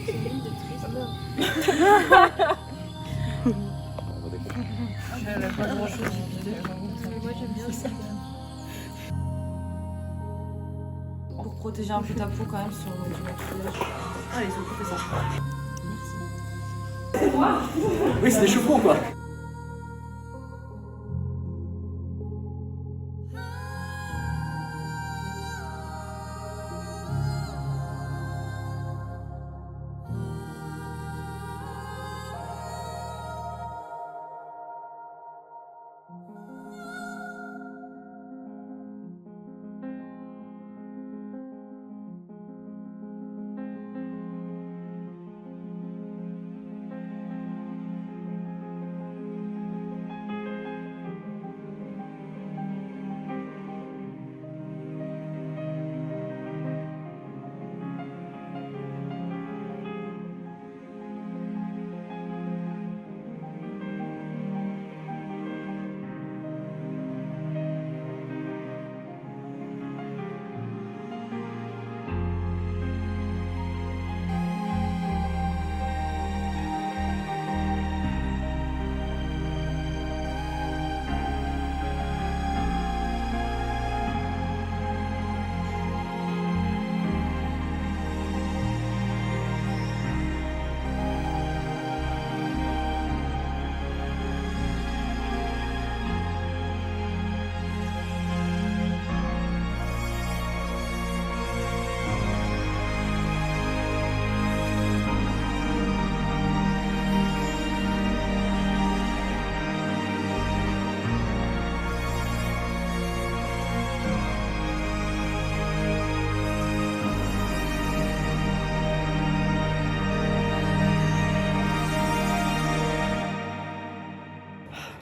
C'est une de triste. Elle a pas grand chose. Moi j'aime bien ça. Pour protéger un peu ta peau quand même sur du maquillage. Ah, ils ont fait ça. Oui, c'est des chevaux quoi.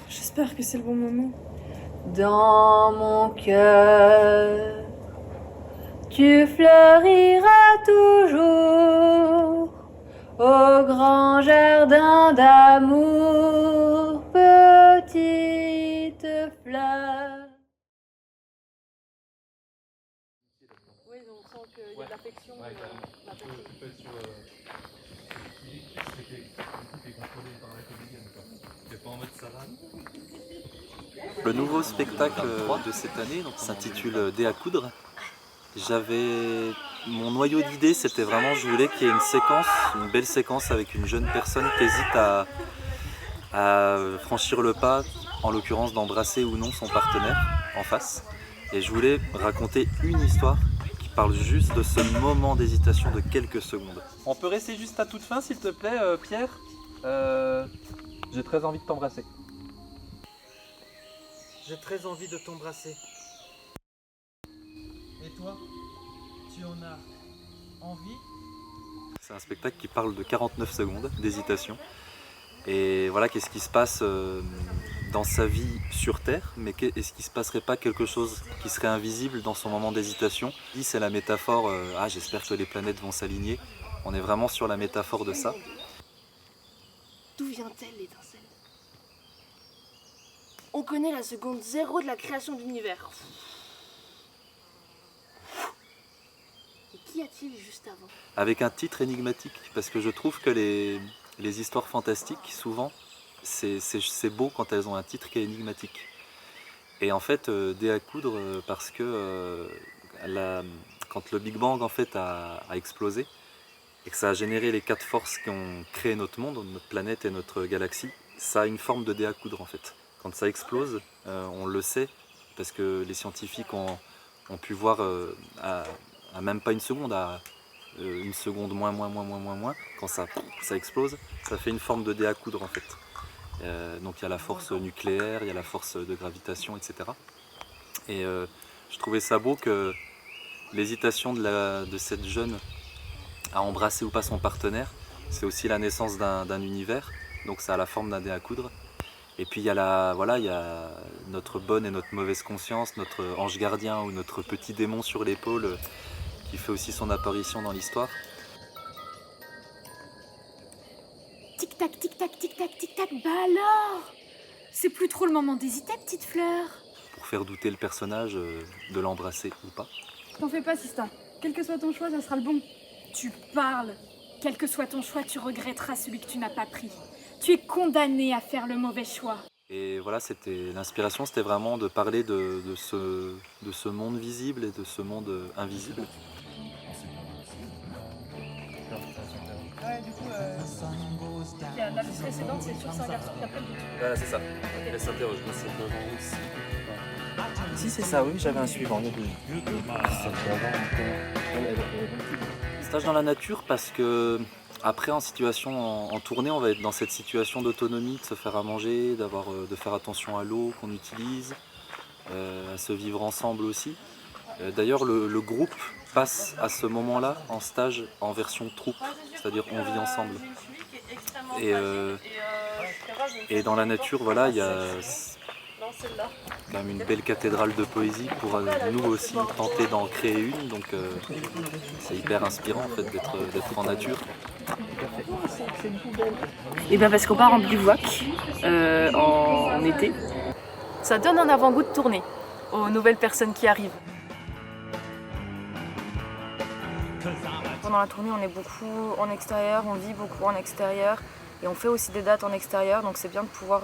J'espère que c'est le bon moment. Dans mon cœur, tu fleuriras toujours au grand jardin d'amour, petite fleur. Oui, on sent qu'il y a de l'affection. Le nouveau spectacle de cette année s'intitule Dé à coudre. Mon noyau d'idée, c'était vraiment, je voulais qu'il y ait une séquence, une belle séquence avec une jeune personne qui hésite à franchir le pas, en l'occurrence d'embrasser ou non son partenaire en face. Et je voulais raconter une histoire qui parle juste de ce moment d'hésitation de quelques secondes. On peut rester juste à toute fin, s'il te plaît, Pierre. J'ai très envie de t'embrasser. J'ai très envie de t'embrasser. Et toi, tu en as envie? C'est un spectacle qui parle de 49 secondes d'hésitation. Et voilà, qu'est-ce qui se passe dans sa vie sur Terre, mais est-ce qu'il ne se passerait pas quelque chose qui serait invisible dans son moment d'hésitation? C'est la métaphore, j'espère que les planètes vont s'aligner. On est vraiment sur la métaphore de ça. D'où vient-elle l'étincelle? On connaît la seconde zéro de la création de l'univers. Et qu'y a-t-il juste avant? Avec un titre énigmatique, parce que je trouve que les histoires fantastiques, souvent, c'est beau quand elles ont un titre qui est énigmatique. Et en fait, Dé à coudre, parce que quand le Big Bang en fait, a explosé, et que ça a généré les 4 forces qui ont créé notre monde, notre planète et notre galaxie, ça a une forme de dé à coudre en fait. Quand ça explose, on le sait, parce que les scientifiques ont pu voir à même pas une seconde, à une seconde moins, quand ça explose, ça fait une forme de dé à coudre en fait. Donc il y a la force nucléaire, il y a la force de gravitation, etc. Et je trouvais ça beau que l'hésitation de cette jeune à embrasser ou pas son partenaire, c'est aussi la naissance d'un univers, donc ça a la forme d'un dé à coudre. Et puis il y a il y a notre bonne et notre mauvaise conscience, notre ange gardien ou notre petit démon sur l'épaule qui fait aussi son apparition dans l'histoire. Tic-tac, tic-tac, tic-tac, tic-tac, bah alors? C'est plus trop le moment d'hésiter, petite fleur. Pour faire douter le personnage de l'embrasser ou pas. T'en fais pas, Sista. Quel que soit ton choix, ça sera le bon. Tu parles. Quel que soit ton choix, tu regretteras celui que tu n'as pas pris. Tu es condamné à faire le mauvais choix. Et voilà, l'inspiration, c'était vraiment de parler de ce monde visible et de ce monde invisible. La précédente, c'est sûr, c'est un garçon qui a pas du tout. Voilà, c'est ça. Elle s'interroge. Si c'est ça, oui, j'avais un suivant. Stage dans la nature parce que après en tournée, on va être dans cette situation d'autonomie, de se faire à manger, de faire attention à l'eau qu'on utilise, à se vivre ensemble aussi. D'ailleurs, le groupe passe à ce moment-là en stage en version troupe, c'est-à-dire on vit ensemble. Et dans la nature, voilà, il y a quand même une belle cathédrale de poésie pour nous aussi tenter d'en créer une, donc c'est hyper inspirant en fait d'être en nature. Et bien parce qu'on part en bivouac en été. Ça donne un avant-goût de tournée aux nouvelles personnes qui arrivent. Pendant la tournée, on est beaucoup en extérieur, on vit beaucoup en extérieur et on fait aussi des dates en extérieur, donc c'est bien de pouvoir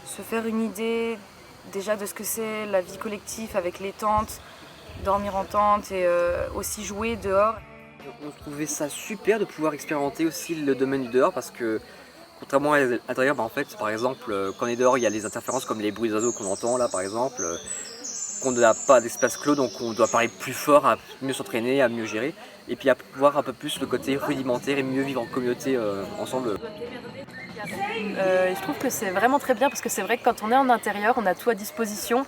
se faire une idée déjà de ce que c'est la vie collective avec les tentes, dormir en tente et aussi jouer dehors. On trouvait ça super de pouvoir expérimenter aussi le domaine du dehors parce que contrairement à l'intérieur, en fait, par exemple, quand on est dehors, il y a les interférences comme les bruits d'oiseaux qu'on entend là par exemple, qu'on n'a pas d'espace clos, donc on doit parler plus fort, à mieux s'entraîner, à mieux gérer, et puis à voir un peu plus le côté rudimentaire et mieux vivre en communauté ensemble. Je trouve que c'est vraiment très bien parce que c'est vrai que quand on est en intérieur, on a tout à disposition.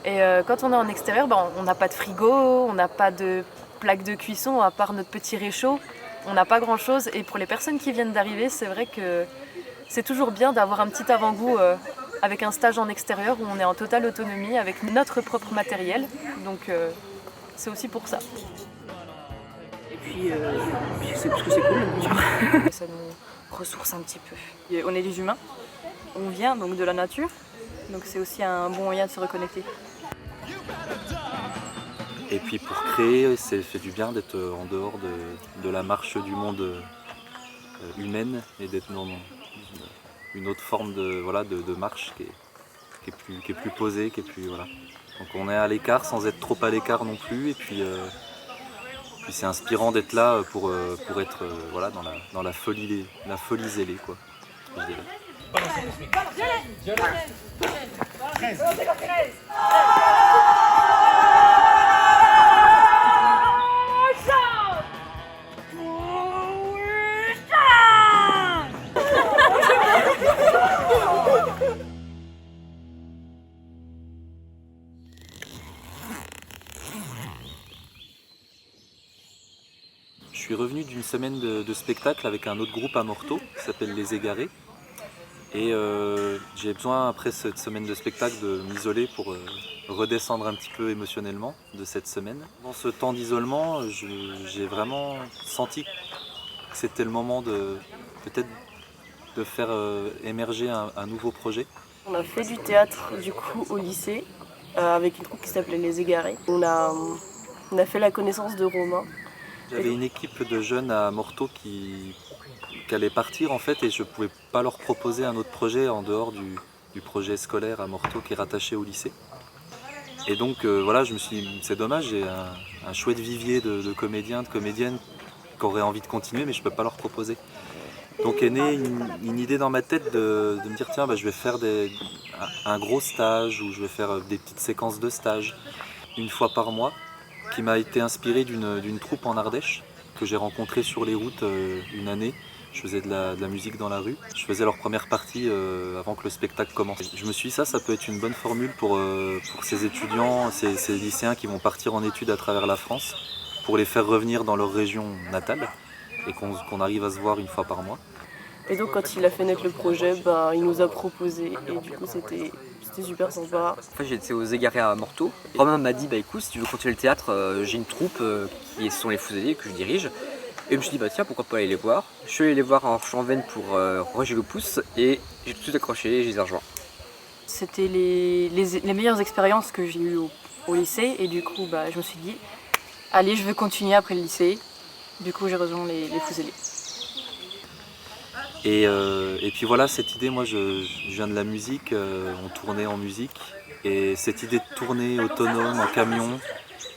Et quand on est en extérieur, on n'a pas de frigo, on n'a pas de plaque de cuisson à part notre petit réchaud. On n'a pas grand chose. Et pour les personnes qui viennent d'arriver, c'est vrai que c'est toujours bien d'avoir un petit avant-goût avec un stage en extérieur où on est en totale autonomie avec notre propre matériel. Donc c'est aussi pour ça. Et puis c'est parce que c'est cool la nature. Ça nous ressource un petit peu. Et on est des humains, on vient donc de la nature, donc c'est aussi un bon moyen de se reconnecter. Et puis pour créer, c'est fait du bien d'être en dehors de la marche du monde humaine et d'être dans une autre forme de marche qui est plus posée, qui est plus voilà. Donc on est à l'écart sans être trop à l'écart non plus, et puis c'est inspirant d'être là pour être dans la folie zélée quoi. Je dirais. Je suis revenu d'une semaine de spectacle avec un autre groupe à Morteau qui s'appelle Les Égarés. Et j'ai besoin, après cette semaine de spectacle, de m'isoler pour redescendre un petit peu émotionnellement de cette semaine. Dans ce temps d'isolement, j'ai vraiment senti que c'était le moment peut-être de faire émerger un nouveau projet. On a fait du théâtre du coup au lycée avec une troupe qui s'appelait Les Égarés. On a fait la connaissance de Romain. J'avais une équipe de jeunes à Morteau qui allait partir en fait, et je ne pouvais pas leur proposer un autre projet en dehors du projet scolaire à Morteau qui est rattaché au lycée. Et donc voilà, je me suis dit c'est dommage, j'ai un chouette vivier de comédiens, de comédiennes qui auraient envie de continuer, mais je ne peux pas leur proposer. Donc est née une idée dans ma tête de me dire tiens, je vais faire un gros stage, ou je vais faire des petites séquences de stage une fois par mois, qui m'a été inspiré d'une troupe en Ardèche que j'ai rencontrée sur les routes une année. Je faisais de la musique dans la rue. Je faisais leur première partie avant que le spectacle commence. Je me suis dit ça peut être une bonne formule pour ces étudiants, ces lycéens qui vont partir en études à travers la France, pour les faire revenir dans leur région natale et qu'on arrive à se voir une fois par mois. Et donc quand il a fait naître le projet, il nous a proposé et du coup c'était super sympa. En fait, j'étais aux Égarés à Morteau. Romain m'a dit écoute, si tu veux continuer le théâtre, j'ai une troupe qui sont les Fuseliers que je dirige. Et je me suis dit tiens, pourquoi pas aller les voir. Je suis allé les voir en Chanvaine pour Roger le Pouce et j'ai tout de suite accroché et je les ai rejoints. C'était les meilleures expériences que j'ai eues au lycée et du coup je me suis dit allez, je veux continuer après le lycée. Du coup, j'ai rejoint les Fous Zélés. Et puis voilà, cette idée, moi je viens de la musique, on tournait en musique. Et cette idée de tourner autonome, en camion,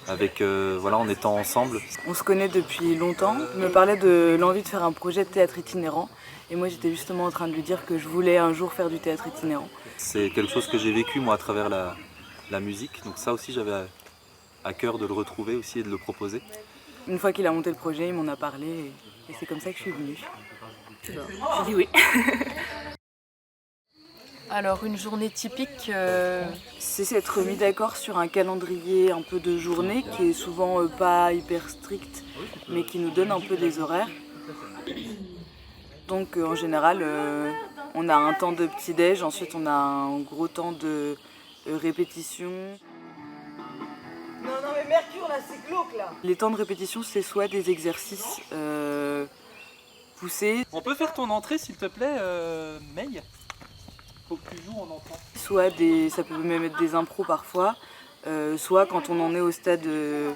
avec, en étant ensemble. On se connaît depuis longtemps. Il me parlait de l'envie de faire un projet de théâtre itinérant. Et moi j'étais justement en train de lui dire que je voulais un jour faire du théâtre itinérant. C'est quelque chose que j'ai vécu moi à travers la musique. Donc ça aussi j'avais à cœur de le retrouver aussi et de le proposer. Une fois qu'il a monté le projet, il m'en a parlé et c'est comme ça que je suis venue. J'ai dit oui. Alors une journée typique, C'est s'être mis d'accord sur un calendrier un peu de journée qui est souvent pas hyper strict mais qui nous donne un peu des horaires. Donc en général on a un temps de petit-déj, ensuite on a un gros temps de répétition. Non mais Mercure là c'est glauque là. Les temps de répétition c'est soit des exercices poussés. On peut faire ton entrée s'il te plaît, May? Faut que tu joues en entrant. Soit ça peut même être des impros parfois, soit quand on en est au stade de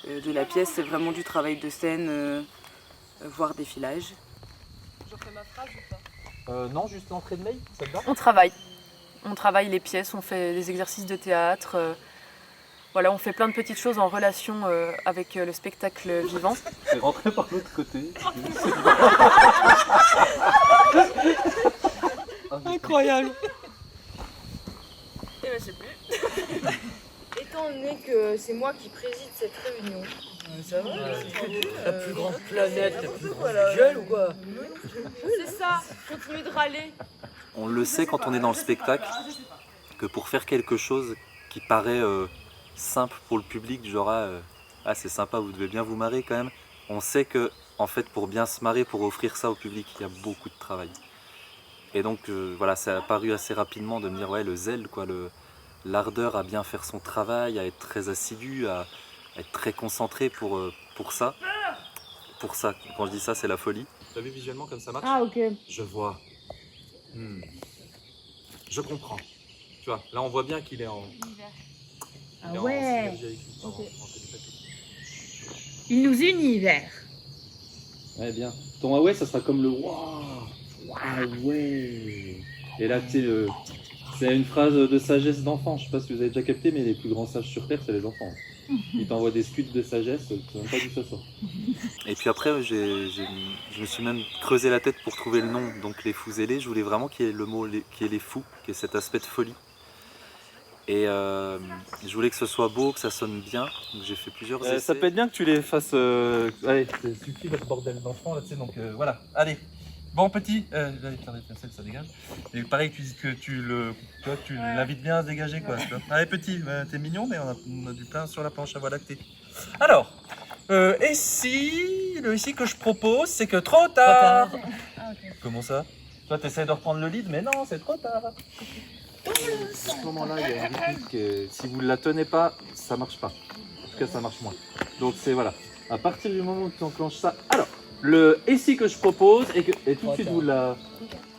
la pièce, c'est vraiment du travail de scène, voire des filages. je refais ma phrase ou pas? Non, juste l'entrée de May, ça te va? On travaille les pièces, on fait des exercices de théâtre. Voilà, on fait plein de petites choses en relation avec le spectacle vivant. C'est rentré par l'autre côté. Incroyable. Eh ben, c'est plus. Étant donné que c'est moi qui préside cette réunion. Ça va, La plus grande planète, la plus grande gueule ou quoi? c'est ça, continue de râler. On le sait quand on est dans le spectacle, que pour faire quelque chose qui paraît simple pour le public, du genre c'est sympa, vous devez bien vous marrer quand même, on sait que en fait pour bien se marrer, pour offrir ça au public, il y a beaucoup de travail. Et donc ça a apparu assez rapidement de me dire le zèle, l'ardeur à bien faire son travail, à être très assidu, à être très concentré pour ça. Pour ça, quand je dis ça, c'est la folie. Tu as vu visuellement comme ça marche? Ah ok. Je vois. Je comprends. Tu vois, là on voit bien qu'il est en... Ah il est en ouais. synergie avec nous, Ok. en télépathie. Il nous unit, Vert. Ouais, bien. Ton ah ouais, ça sera comme le waouh. Ah ouais. Et là, tu sais, c'est une phrase de sagesse d'enfant. Je sais pas si vous avez déjà capté, mais les plus grands sages sur Terre, c'est les enfants. Ils t'envoient des scuds de sagesse, tu sais même pas d'où ça sort. Et puis après, je me suis même creusé la tête pour trouver le nom. Donc les Fous Zélés, je voulais vraiment qu'il y ait le mot, qu'il y ait les fous, qu'il y ait cet aspect de folie. Et je voulais que ce soit beau, que ça sonne bien. Donc j'ai fait plusieurs essais. Ça peut être bien que tu les fasses... Allez, ça suffit votre bordel d'enfant là, tu sais, donc voilà. Allez. Bon petit, allez, faire des pincettes, ça dégage. Et pareil, que tu l'invites bien à se dégager quoi. Tu vois. Allez petit, t'es mignon, mais on a du pain sur la planche à voie lactée. Alors, et si le ici que je propose, c'est que trop tard. Ah, okay. Comment ça? Toi t'essaies de reprendre le lead, mais non, c'est trop tard. À ce moment-là, il y a une rythmique, si vous ne la tenez pas, ça marche pas. En tout cas, ça marche moins. Donc c'est voilà. À partir du moment où tu enclenches ça, alors le et si que je propose et tout de suite vous la.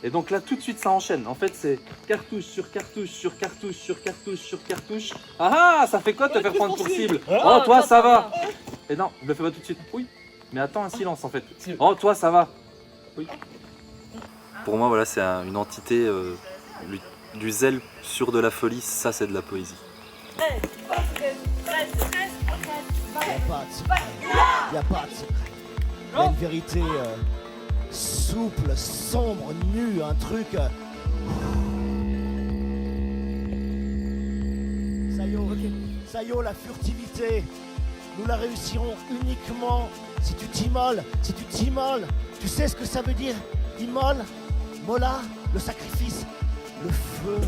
Et donc là, tout de suite, ça enchaîne. En fait, c'est cartouche sur cartouche sur cartouche sur cartouche sur cartouche. Ah ah, ça fait quoi de te faire prendre pour cible? Oh, toi, ça va. Et non, ne le fais pas tout de suite. Oui. Mais attends un silence en fait. Oh, toi, ça va. Oui. Pour moi, voilà, c'est une entité. Du zèle sur de la folie, ça c'est de la poésie. Y a pas de secret. Y a une vérité souple, sombre, nue, un truc. Sayo, la furtivité, nous la réussirons uniquement si tu t'immoles, si tu t'immoles. Tu sais ce que ça veut dire, immole, mola, le sacrifice. Le feu.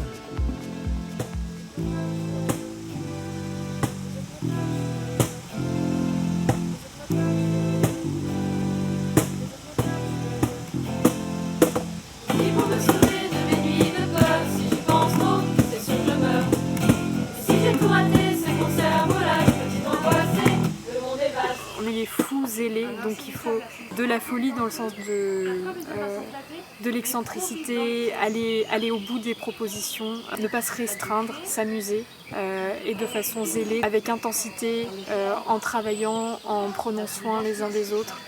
Et pour me sauver de mes nuits de peur, si j'y pense trop, c'est sûr que je meurs. Et si j'ai tout raté, c'est qu'on cerveau-là, petite angoissée, le monde est vaste. On est les Fous Zélés, donc il faut de la folie dans le sens de l'excentricité, aller au bout des propositions, ne pas se restreindre, s'amuser et de façon zélée, avec intensité, en travaillant, en prenant soin les uns des autres.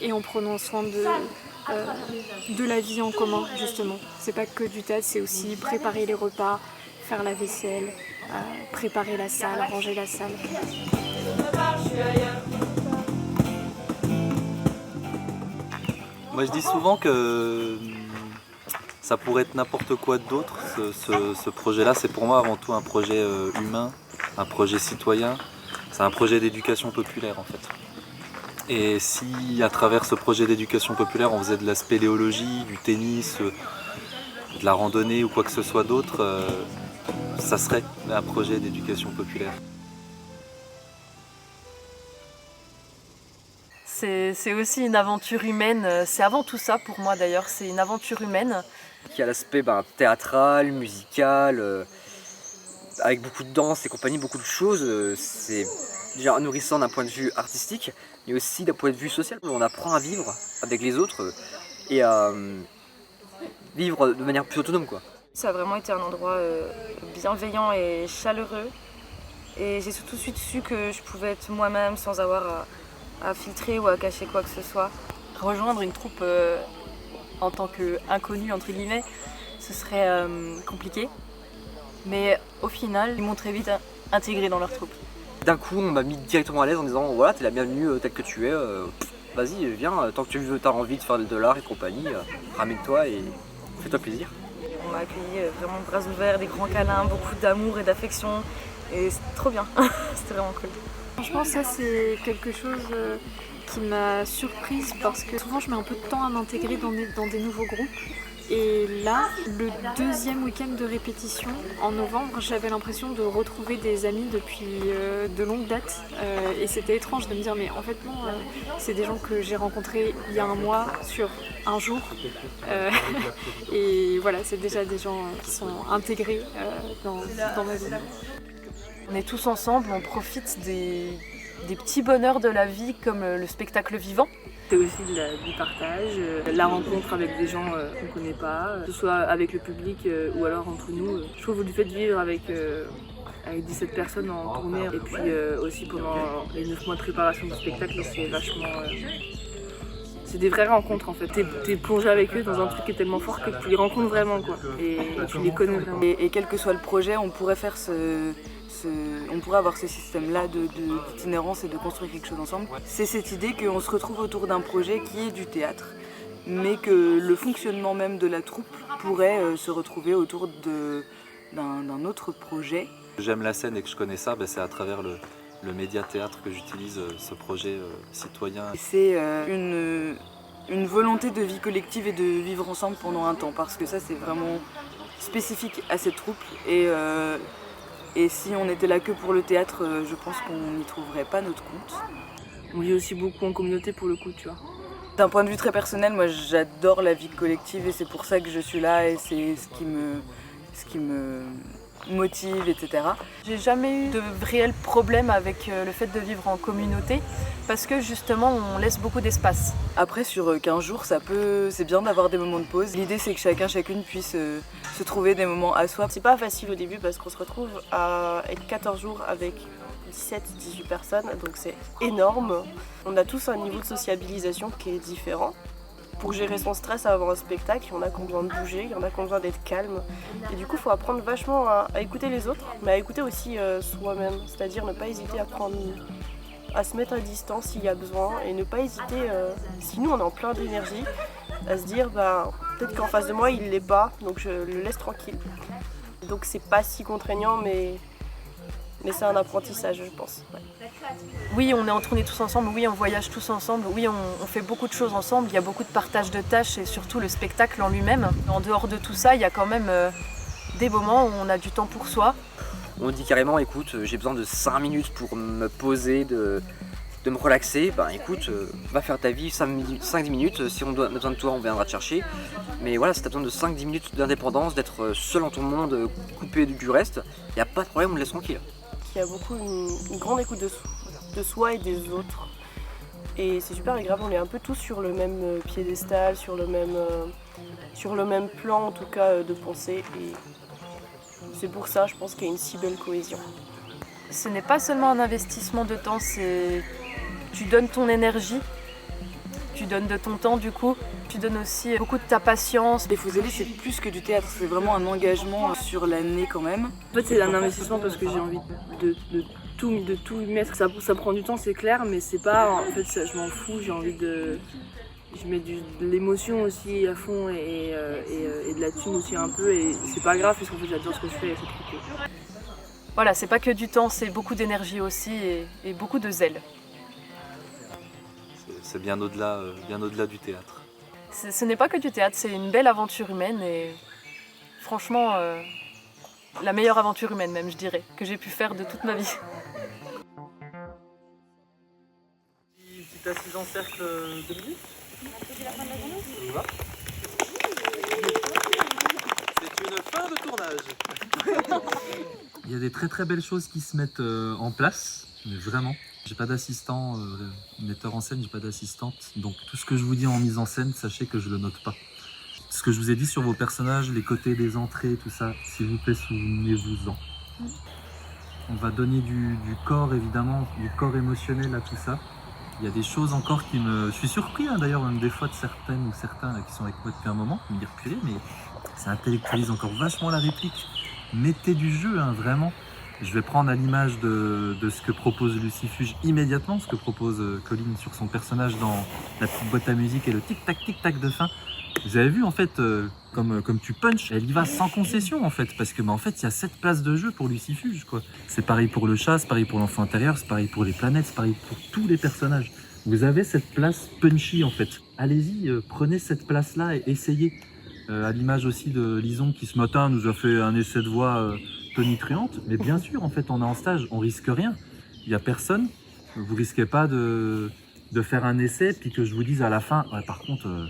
et en prenant soin de la vie en commun, justement. C'est pas que du théâtre, c'est aussi préparer les repas, faire la vaisselle, préparer la salle, ranger la salle. Moi je dis souvent que ça pourrait être n'importe quoi d'autre. Ce projet-là, c'est pour moi avant tout un projet humain, un projet citoyen. C'est un projet d'éducation populaire en fait. Et si à travers ce projet d'éducation populaire on faisait de la spéléologie, du tennis, de la randonnée ou quoi que ce soit d'autre, ça serait un projet d'éducation populaire. C'est aussi une aventure humaine, c'est avant tout ça pour moi d'ailleurs, c'est une aventure humaine. Il y a l'aspect théâtral, musical, avec beaucoup de danse et compagnie, beaucoup de choses. C'est déjà nourrissant d'un point de vue artistique, mais aussi d'un point de vue social. On apprend à vivre avec les autres et à vivre de manière plus autonome, quoi. Ça a vraiment été un endroit bienveillant et chaleureux. Et j'ai tout de suite su que je pouvais être moi-même sans avoir à filtrer ou à cacher quoi que ce soit. Rejoindre une troupe en tant qu'inconnue, entre guillemets, ce serait compliqué. Mais au final, ils m'ont très vite intégré dans leur troupe. D'un coup, on m'a mis directement à l'aise en disant voilà, t'es la bienvenue telle que tu es, vas-y, viens, tant que tu as envie de faire de l'art et compagnie, ramène-toi et fais-toi plaisir. On m'a accueilli vraiment bras ouverts, des grands câlins, beaucoup d'amour et d'affection, et c'était trop bien, c'était vraiment cool. Franchement, ça c'est quelque chose qui m'a surprise parce que souvent je mets un peu de temps à m'intégrer dans des nouveaux groupes. Et là, le deuxième week-end de répétition, en novembre, j'avais l'impression de retrouver des amis depuis de longues dates. Et c'était étrange de me dire, mais en fait non, c'est des gens que j'ai rencontrés il y a un mois sur un jour. Et voilà, c'est déjà des gens qui sont intégrés dans ma vie. On est tous ensemble, on profite des petits bonheurs de la vie comme le spectacle vivant. C'est aussi du partage, la rencontre avec des gens qu'on ne connaît pas, que ce soit avec le public ou alors entre nous. Je trouve du fait de vivre avec 17 personnes en tournée et puis aussi pendant les 9 mois de préparation du spectacle, c'est vachement... c'est des vraies rencontres en fait. T'es plongé avec eux dans un truc qui est tellement fort que tu les rencontres vraiment quoi. Et tu les connais vraiment. Et quel que soit le projet, on pourrait faire on pourrait avoir ce système-là d'itinérance et de construire quelque chose ensemble. C'est cette idée qu'on se retrouve autour d'un projet qui est du théâtre, mais que le fonctionnement même de la troupe pourrait se retrouver autour d'un autre projet. J'aime la scène et que je connais ça, c'est à travers le média théâtre que j'utilise ce projet citoyen. C'est une volonté de vie collective et de vivre ensemble pendant un temps, parce que ça c'est vraiment spécifique à cette troupe. Et si on était là que pour le théâtre, je pense qu'on n'y trouverait pas notre compte. On vit aussi beaucoup en communauté pour le coup, tu vois. D'un point de vue très personnel, moi j'adore la vie collective et c'est pour ça que je suis là et c'est ce qui me motive, etc. J'ai jamais eu de réel problème avec le fait de vivre en communauté parce que justement on laisse beaucoup d'espace. Après sur 15 jours, c'est bien d'avoir des moments de pause. L'idée c'est que chacune puisse se trouver des moments à soi. C'est pas facile au début parce qu'on se retrouve à être 14 jours avec 17-18 personnes, donc c'est énorme. On a tous un niveau de sociabilisation qui est différent. Pour gérer son stress avant un spectacle, il y en a qui ont besoin de bouger, il y en a qui ont besoin d'être calme. Et du coup, il faut apprendre vachement à écouter les autres, mais à écouter aussi soi-même. C'est-à-dire ne pas hésiter à se mettre à distance s'il y a besoin et ne pas hésiter, si nous on est en plein d'énergie, à se dire peut-être qu'en face de moi il l'est pas, donc je le laisse tranquille. Donc c'est pas si contraignant, mais c'est un apprentissage, je pense. Ouais. Oui, on est entourés tous ensemble, oui, on voyage tous ensemble, oui, on fait beaucoup de choses ensemble, il y a beaucoup de partage de tâches et surtout le spectacle en lui-même. En dehors de tout ça, il y a quand même des moments où on a du temps pour soi. On dit carrément, écoute, j'ai besoin de 5 minutes pour me poser, de me relaxer. Écoute, va faire ta vie 5-10 minutes, si on a besoin de toi, on viendra te chercher. Mais voilà, si tu as besoin de 5-10 minutes d'indépendance, d'être seul en ton monde, coupé du reste, il n'y a pas de problème, on te laisse tranquille. Il y a beaucoup une grande écoute de soi et des autres. Et c'est super agréable, on est un peu tous sur le même piédestal, sur le même plan en tout cas de pensée. Et c'est pour ça, je pense qu'il y a une si belle cohésion. Ce n'est pas seulement un investissement de temps, tu donnes ton énergie Tu donnes de ton temps du coup, tu donnes aussi beaucoup de ta patience. Les Faux Zélés, c'est plus que du théâtre, c'est vraiment un engagement sur l'année quand même. En fait, c'est un investissement parce que j'ai envie de tout y mettre. Ça prend du temps, c'est clair, mais c'est pas. En fait, je m'en fous, j'ai envie de. Je mets de l'émotion aussi à fond et de la thune aussi un peu, et c'est pas grave parce qu'en fait, j'adore ce que je fais et c'est trop cool. Voilà, c'est pas que du temps, c'est beaucoup d'énergie aussi et beaucoup de zèle. C'est bien au-delà du théâtre. Ce n'est pas que du théâtre, c'est une belle aventure humaine et franchement, la meilleure aventure humaine même, je dirais, que j'ai pu faire de toute ma vie. Petite assise en cercle 2 minutes. C'est la fin de la journée. On y va. C'est une fin de tournage. Il y a des très très belles choses qui se mettent en place, mais vraiment. J'ai pas d'assistant, metteur en scène, j'ai pas d'assistante. Donc tout ce que je vous dis en mise en scène, sachez que je le note pas. Ce que je vous ai dit sur vos personnages, les côtés des entrées, tout ça, s'il vous plaît, souvenez-vous-en. On va donner du corps, évidemment, du corps émotionnel à tout ça. Il y a des choses encore qui me... Je suis surpris d'ailleurs, même des fois de certaines ou certains là, qui sont avec moi depuis un moment, qui me disent purée, mais ça intellectualise encore vachement la réplique. Mettez du jeu, vraiment. Je vais prendre à l'image de ce que propose Lucifuge immédiatement, ce que propose Colline sur son personnage dans la petite boîte à musique et le tic-tac de fin. Vous avez vu en fait, comme tu punches, elle y va sans concession en fait, parce que en fait il y a 7 places de jeu pour Lucifuge quoi. C'est pareil pour le chat, c'est pareil pour l'enfant intérieur, c'est pareil pour les planètes, c'est pareil pour tous les personnages. Vous avez cette place punchy en fait. Allez-y, prenez cette place là et essayez. À l'image aussi de Lison qui ce matin nous a fait un essai de voix tonitruante, mais bien sûr en fait on est en stage, on risque rien. Il n'y a personne, vous risquez pas de faire un essai puis que je vous dise à la fin, ouais, par contre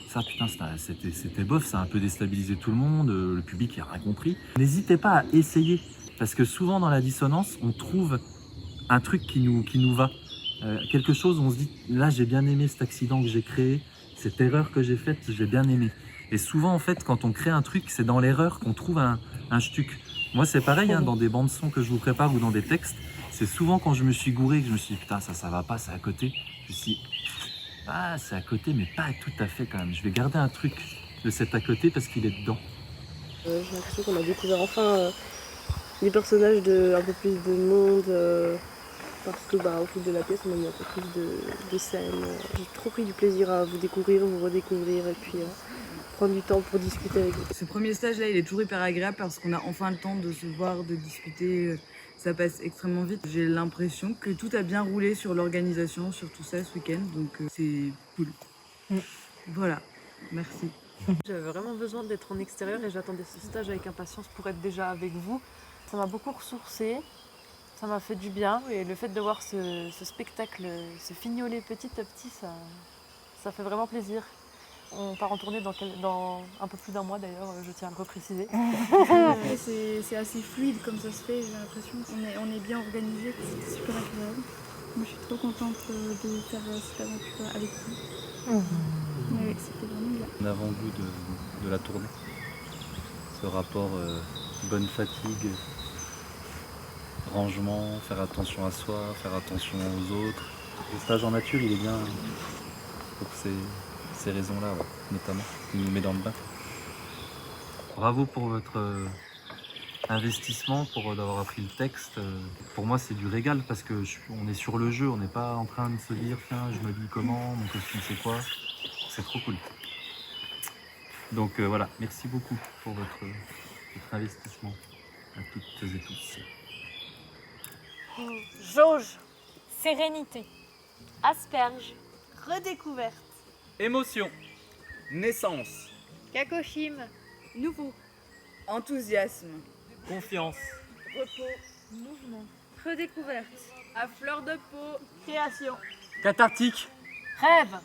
ça putain c'était bof, ça a un peu déstabilisé tout le monde, le public n'a rien compris. N'hésitez pas à essayer, parce que souvent dans la dissonance on trouve un truc qui nous va. Quelque chose où on se dit, là j'ai bien aimé cet accident que j'ai créé, cette erreur que j'ai faite, j'ai bien aimé. Et souvent en fait quand on crée un truc, c'est dans l'erreur qu'on trouve un shtuck. Moi c'est pareil, dans des bandes son que je vous prépare ou dans des textes, c'est souvent quand je me suis gouré que je me suis dit putain ça va pas, c'est à côté. Je me suis dit, ah c'est à côté mais pas tout à fait quand même. Je vais garder un truc de cet à côté parce qu'il est dedans. J'ai l'impression qu'on a découvert enfin les personnages de un peu plus de monde. Parce que au fil de la pièce, on a eu un peu plus de scènes. J'ai trop pris du plaisir à vous découvrir, vous redécouvrir et puis prendre du temps pour discuter avec vous. Ce premier stage là, il est toujours hyper agréable parce qu'on a enfin le temps de se voir, de discuter. Ça passe extrêmement vite. J'ai l'impression que tout a bien roulé sur l'organisation, sur tout ça ce week-end. Donc c'est cool. Voilà, merci. J'avais vraiment besoin d'être en extérieur et j'attendais ce stage avec impatience pour être déjà avec vous. Ça m'a beaucoup ressourcée. Ça m'a fait du bien et le fait de voir ce spectacle se fignoler petit à petit, ça fait vraiment plaisir. On part en tournée dans un peu plus d'un mois d'ailleurs, je tiens à le repréciser. C'est assez fluide comme ça se fait, j'ai l'impression qu'on est bien organisé, c'est super agréable. Moi je suis trop contente de faire cette aventure avec vous. Ouais, c'était vraiment bien. Un avant-goût de la tournée. Ce rapport bonne fatigue, rangement, faire attention à soi, faire attention aux autres. Le stage en nature, il est bien pour ces raisons-là, ouais, notamment. Il nous met dans le bain. Bravo pour votre investissement, pour d'avoir appris le texte. Pour moi, c'est du régal parce que on est sur le jeu, on n'est pas en train de se dire tiens, je me dis comment, mon costume c'est quoi. C'est trop cool. Donc voilà, merci beaucoup pour votre investissement à toutes et tous. Jauge, sérénité, asperge, redécouverte, émotion, naissance, kakoshim, nouveau, enthousiasme, confiance, repos, mouvement, redécouverte, à fleur de peau, création, cathartique, rêve.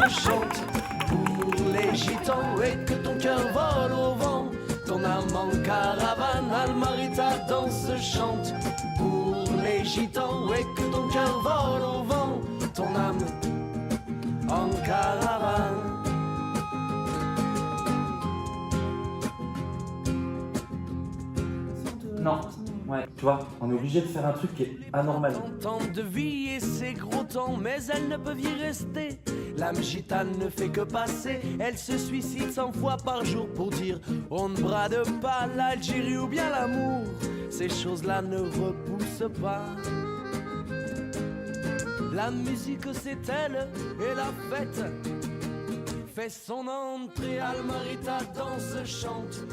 Chante pour les gitans et que ton cœur vole au vent. Ton âme en caravane, Almarita danse, chante pour les gitans et que ton cœur vole au vent. Ton âme en caravane. Non. Ouais, tu vois, on est obligé de faire un truc qui est anormal. Tente de vie et ses gros temps, mais elles ne peuvent y rester. L'âme gitane ne fait que passer, elle se suicide 100 fois par jour pour dire on ne brade pas l'Algérie ou bien l'amour. Ces choses-là ne repoussent pas. La musique c'est elle et la fête fait son entrée. Almarita danse, chante.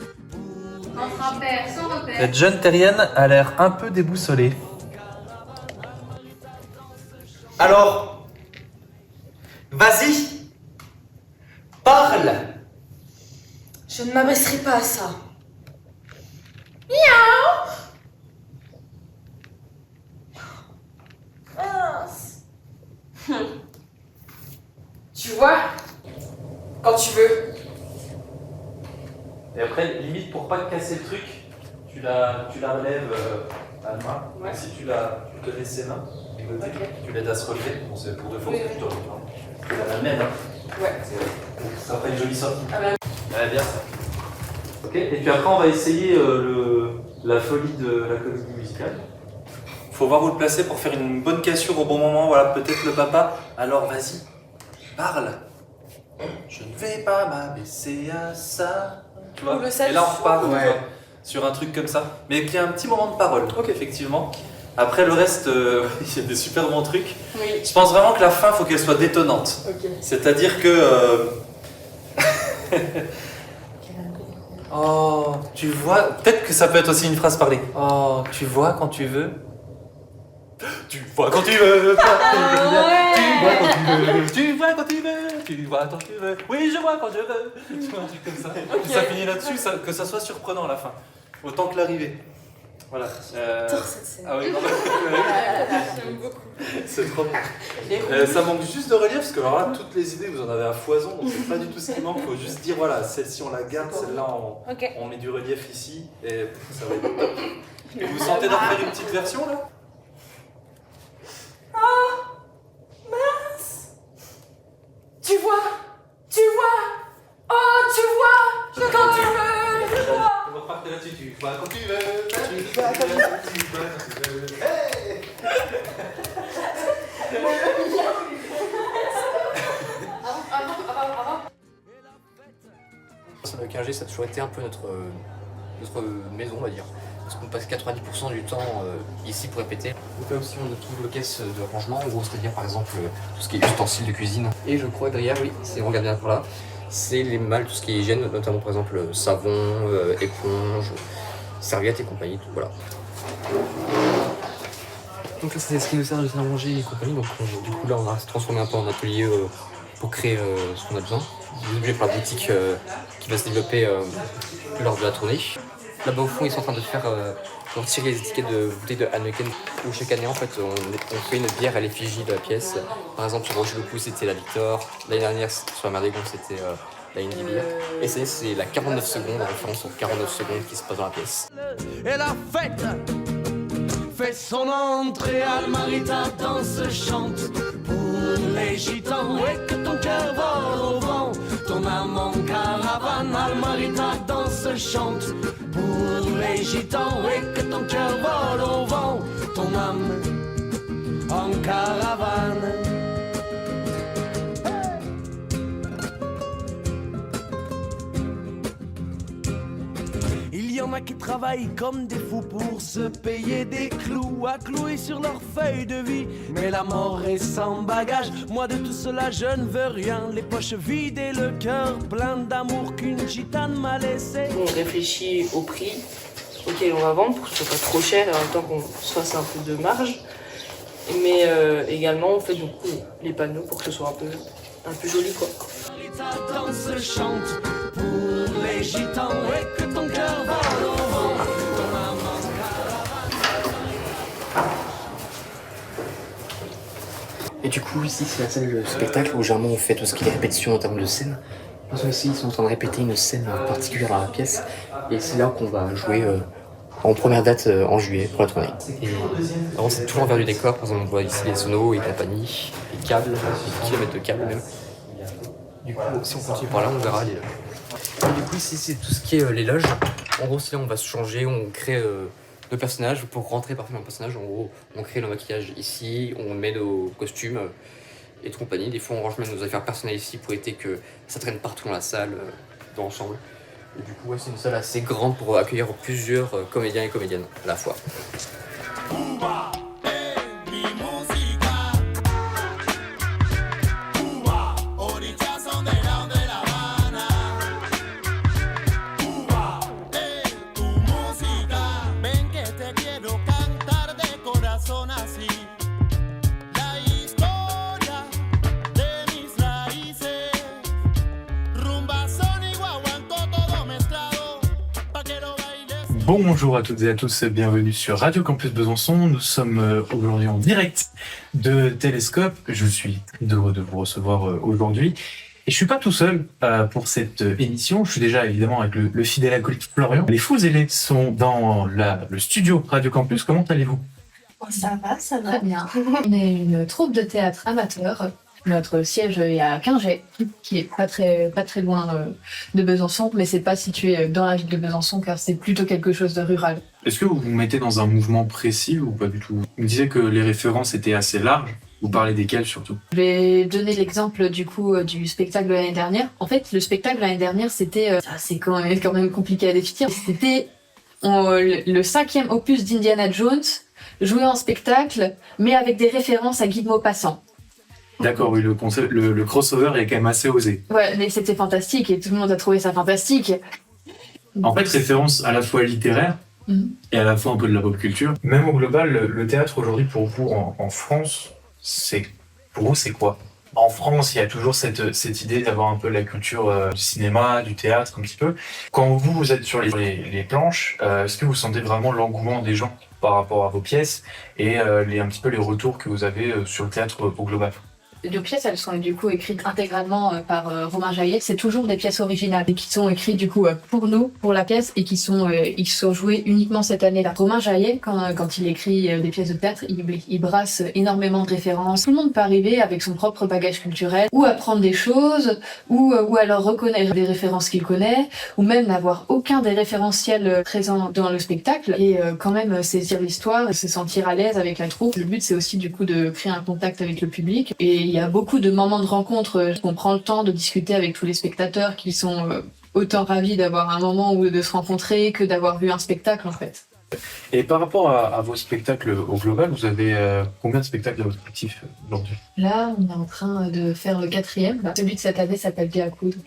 Entre un père sans repère. Cette jeune terrienne a l'air un peu déboussolée. Alors, vas-y, parle. Je ne m'abaisserai pas à ça. Miaou. Tu vois, quand tu veux. Et après, limite, pour pas te casser le truc, tu la relèves à la main. Ouais. Si tu connais ses mains, tu l'aides à se relever. Bon, c'est pour de faux, tu te relèves. Tu la mènes, hein. Ouais. Ça fera une jolie sortie. Ah bah. Ouais, bien ça. Ok, et puis après, on va essayer la folie de la comédie musicale. Faut voir où le placer pour faire une bonne cassure au bon moment. Voilà, peut-être le papa. Alors, vas-y, parle. Je ne vais pas m'abaisser à ça. Tu vois. Et là, on repart sur un truc comme ça. Mais qu'il y a un petit moment de parole, effectivement. Après, le reste, il y a des super bons trucs. Oui. Je pense vraiment que la fin, il faut qu'elle soit détonnante. Ok. C'est-à-dire que... Oh, tu vois... Peut-être que ça peut être aussi une phrase parlée. Oh, tu vois quand tu veux. Tu vois quand tu veux. Tu vois quand tu veux. Tu vois quand tu veux. Oui, je vois quand je veux. Tu vois, un truc comme ça. Okay. Ça finit là-dessus, que ça soit surprenant à la fin. Autant que l'arrivée. Voilà. J'adore cette scène. Ah oui, non, j'aime beaucoup. C'est trop bien. Ça manque juste de relief parce que alors là, toutes les idées, vous en avez à foison, donc c'est pas du tout ce qui manque. Il faut juste dire voilà, celle-ci on la garde, celle-là on met du relief ici et ça va être top. Et vous sentez d'en faire une petite version là? Oh mince. Tu vois. Oh, tu vois. Quand tu veux. On va repartir là-dessus. Tu vois quand tu veux. Tu vois quand tu veux. Hey. Le KG, ça a toujours été un peu notre maison, on va dire. Parce qu'on passe 90% du temps ici pour répéter. Donc là aussi, on a tout le caisse de rangement, en gros, c'est-à-dire par exemple tout ce qui est ustensiles de cuisine. Et je crois que derrière, oui, on regarde bien par là, c'est les malles, tout ce qui est hygiène, notamment par exemple savon, éponge, serviettes et compagnie, tout, voilà. Donc là, c'est ce qui nous sert de salle à manger et compagnie. Donc du coup, là, on va se transformer un peu en atelier pour créer ce qu'on a besoin. Des objets pour la boutique qui va se développer lors de la tournée. Là-bas au fond, ils sont en train de faire retirer les étiquettes de bouteilles de Heineken. Où chaque année, en fait, on fait une bière à l'effigie de la pièce. Par exemple, sur Rocher-le-Pou, c'était la Victor. L'année dernière, sur la mer des Gonds, c'était la Indie Beer. Et cette année, c'est la 49 secondes, en référence aux 49 secondes qui se passent dans la pièce. Et la fête fait son entrée, Almarita danse, chante pour les gitans et que ton cœur vole au vent. Ton âme en caravane, Almarita danse, chante pour les gitans et que ton cœur vole au vent. Ton âme en caravane. Il y en a qui travaillent comme des fous pour se payer des clous à clouer sur leur feuille de vie. Mais la mort est sans bagage. Moi de tout cela je ne veux rien. Les poches vides et le cœur plein d'amour qu'une gitane m'a laissé. On réfléchit au prix auquel on va vendre pour que ce soit pas trop cher et en même temps qu'on se fasse un peu de marge. Mais également on fait du coup les panneaux pour que ce soit un peu joli quoi. Danse, chante pour les gitans et que ton cœur vole au vent. Ton âme en caravane. Et du coup, ici, c'est la salle de spectacle où généralement on fait tout ce qui est répétition en termes de scène. Ici, ils sont en train de répéter une scène particulière dans la pièce. Et c'est là qu'on va jouer en première date en juillet pour la tournée. Et vraiment, c'est tout l'envers du décor. Par exemple, on voit ici les sonos et compagnie, les câbles, des kilomètres de câbles même. Du coup, si on continue par là, on verra les... Et du coup, ici, c'est tout ce qui est les loges. En gros, c'est là où on va se changer, on crée nos personnages. Pour rentrer parfaitement dans le personnage, en gros, on crée le maquillage ici, on met nos costumes et tout compagnie. Des fois, on range même nos affaires personnelles ici pour éviter que ça traîne partout dans la salle, dans l'ensemble. Et du coup, ouais, c'est une salle assez grande pour accueillir plusieurs comédiens et comédiennes à la fois. Bonjour à toutes et à tous, bienvenue sur Radio Campus Besançon. Nous sommes aujourd'hui en direct de Télescope. Je suis très heureux de vous recevoir aujourd'hui. Et je suis pas tout seul pour cette émission. Je suis déjà évidemment avec le fidèle acolyte Florian. Les fous ailés sont dans le studio Radio Campus. Comment allez-vous ? Ça va bien. On est une troupe de théâtre amateur. Notre siège est à Quingey, qui est pas très loin de Besançon, mais c'est pas situé dans la ville de Besançon car c'est plutôt quelque chose de rural. Est-ce que vous vous mettez dans un mouvement précis ou pas du tout ? Vous me disiez que les références étaient assez larges. Vous parlez desquelles surtout ? Je vais donner l'exemple du spectacle de l'année dernière. En fait, le spectacle de l'année dernière, c'était... c'est quand même compliqué à définir. C'était le 5e opus d'Indiana Jones, joué en spectacle, mais avec des références à Guy de Maupassant. D'accord, oui, le crossover est quand même assez osé. Ouais, mais c'était fantastique et tout le monde a trouvé ça fantastique. En fait, référence à la fois littéraire et à la fois un peu de la pop culture. Même au global, le théâtre aujourd'hui pour vous en France, pour vous c'est quoi ? En France, il y a toujours cette idée d'avoir un peu la culture du cinéma, du théâtre un petit peu. Quand vous êtes sur les planches, est-ce que vous sentez vraiment l'engouement des gens par rapport à vos pièces et un petit peu les retours que vous avez sur le théâtre au global ? Les pièces, elles sont du coup écrites intégralement par Romain Jaillet. C'est toujours des pièces originales et qui sont écrites du coup pour nous, pour la pièce, et qui sont jouées uniquement cette année-là. Romain Jaillet, quand il écrit des pièces de théâtre, il brasse énormément de références. Tout le monde peut arriver avec son propre bagage culturel, ou apprendre des choses, ou alors reconnaître des références qu'il connaît, ou même n'avoir aucun des référentiels présents dans le spectacle, et quand même saisir l'histoire et se sentir à l'aise avec la troupe. Le but, c'est aussi du coup de créer un contact avec le public, et il y a beaucoup de moments de rencontre. On prend le temps de discuter avec tous les spectateurs qui sont autant ravis d'avoir un moment où de se rencontrer que d'avoir vu un spectacle en fait. Et par rapport à vos spectacles au global, vous avez combien de spectacles à votre actif aujourd'hui ? Là, on est en train de faire le 4e. Celui de cette année s'appelle Vie à coudre.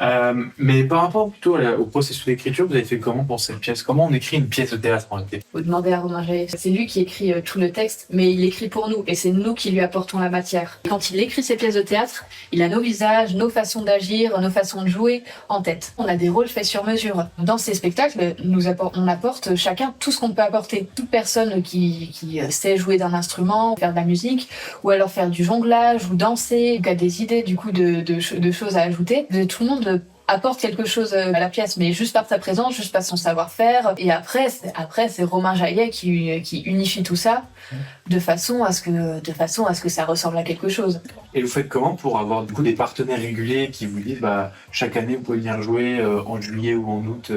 Mais par rapport plutôt au processus d'écriture, vous avez fait comment pour cette pièce ? Comment on écrit une pièce de théâtre en réalité ? Faut demander à Romain Jaillet. C'est lui qui écrit tout le texte, mais il écrit pour nous et c'est nous qui lui apportons la matière. Quand il écrit ses pièces de théâtre, il a nos visages, nos façons d'agir, nos façons de jouer en tête. On a des rôles faits sur mesure. Dans ces spectacles, on apporte chacun tout ce qu'on peut apporter. Toute personne qui sait jouer d'un instrument, faire de la musique, ou alors faire du jonglage, ou danser, ou qui a des idées du coup de choses à ajouter. Tout le monde apporte quelque chose à la pièce, mais juste par sa présence, juste par son savoir-faire. Et après, c'est Romain Jaillet qui unifie tout ça de façon à ce que ça ressemble à quelque chose. Et vous faites comment pour avoir du coup des partenaires réguliers qui vous disent chaque année vous pouvez venir jouer en juillet ou en août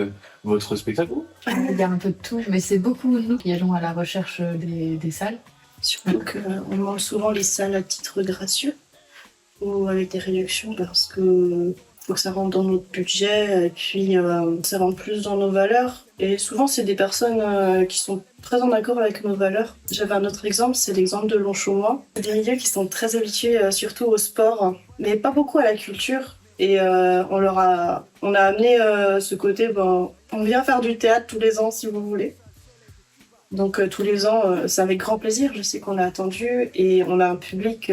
votre spectacle ? Il y a un peu de tout, mais c'est beaucoup nous qui allons à la recherche des salles. Surtout qu'on demande souvent les salles à titre gracieux ou avec des réductions parce que faut que ça rentre dans notre budget et puis ça rentre plus dans nos valeurs. Et souvent, c'est des personnes qui sont très en accord avec nos valeurs. J'avais un autre exemple, c'est l'exemple de Longchaumois. C'est des milieux qui sont très habitués surtout au sport, mais pas beaucoup à la culture. Et on a amené ce côté, on vient faire du théâtre tous les ans si vous voulez. Donc tous les ans, c'est avec grand plaisir. Je sais qu'on a attendu et on a un public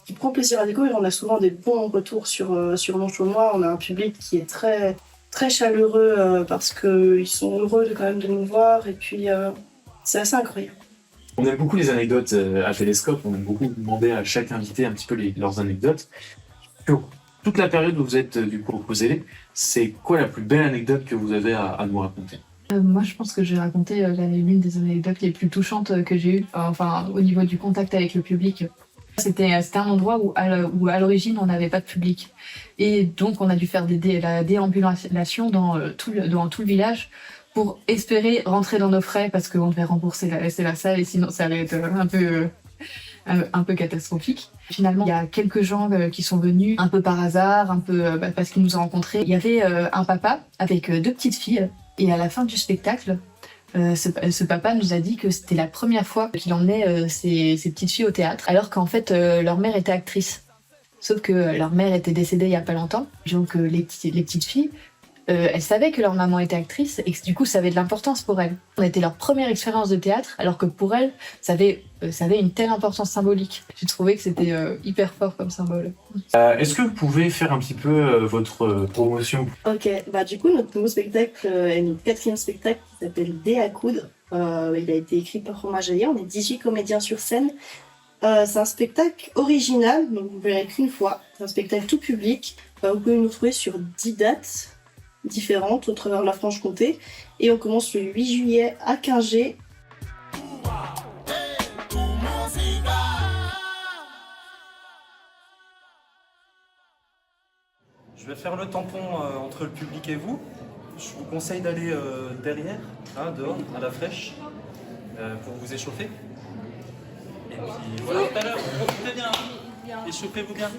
qui prend plaisir à découvrir. On a souvent des bons retours sur Longchaumois. On a un public qui est très, très chaleureux parce qu'ils sont heureux quand même de nous voir. Et puis c'est assez incroyable. On aime beaucoup les anecdotes à Télescope. On aime beaucoup demander à chaque invité un petit peu leurs anecdotes. Sur toute la période où vous êtes du coup opposés, c'est quoi la plus belle anecdote que vous avez à nous raconter ? Moi, je pense que j'ai raconté l'une des anecdotes les plus touchantes que j'ai eues, au niveau du contact avec le public. C'était un endroit où à l'origine, on n'avait pas de public. Et donc, on a dû faire la déambulation dans tout le village pour espérer rentrer dans nos frais parce qu'on devait rembourser la salle et sinon ça allait être un peu catastrophique. Finalement, il y a quelques gens qui sont venus un peu par hasard, un peu parce qu'ils nous ont rencontrés. Il y avait un papa avec 2 petites filles et à la fin du spectacle, ce papa nous a dit que c'était la première fois qu'il emmenait ses petites filles au théâtre alors qu'en fait leur mère était actrice. Sauf que leur mère était décédée il y a pas longtemps. Donc les petites filles, elles savaient que leur maman était actrice et que du coup ça avait de l'importance pour elles. On était leur première expérience de théâtre alors que pour elles, ça avait une telle importance symbolique. J'ai trouvé que c'était hyper fort comme symbole. Est-ce que vous pouvez faire un petit peu votre promotion? Ok, bah du coup notre nouveau spectacle est notre 4e spectacle qui s'appelle Dés à coudre. Il a été écrit par Romain Jaillet, on est 18 comédiens sur scène. C'est un spectacle original, donc vous ne verrez qu'une fois. C'est un spectacle tout public. Vous pouvez nous trouver sur 10 dates différentes au travers de la Franche-Comté. Et on commence le 8 juillet à Quingey. Je vais faire le tampon entre le public et vous. Je vous conseille d'aller derrière, dehors, à la fraîche, pour vous échauffer. Et puis voilà, tout à l'heure, profitez bien, échauffez-vous bien.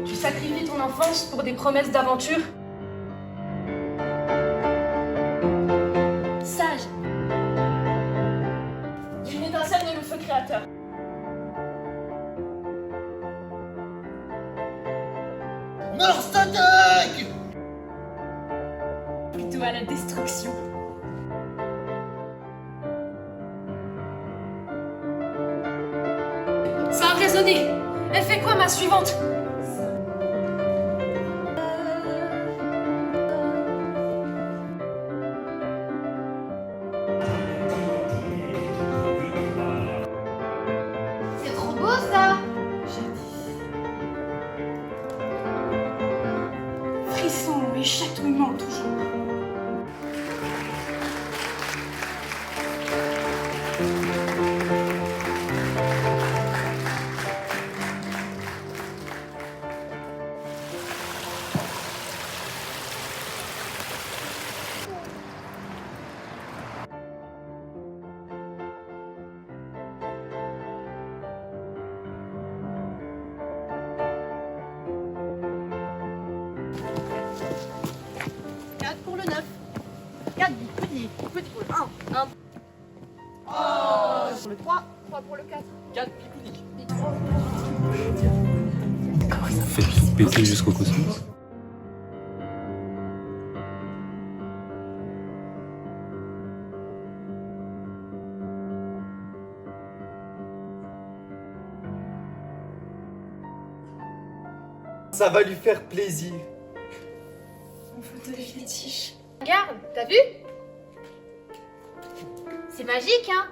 Tu sacrifies ton enfance pour des promesses d'aventure. Sage. D'une étincelle naît le feu créateur. Meurs-Attaque! Plutôt à la destruction. Ça a résonné. Elle fait quoi, ma suivante? C'est trop beau ça! Frisson et chatouillement toujours. Pour le 9. 4 petit pour le 1. 1. Pour le 3. 3 pour le 4. 4 picoudi. Faites tout péter jusqu'au cosmos. Ça va lui faire plaisir. Mon fauteuil fétiche. Regarde, t'as vu? C'est magique, hein?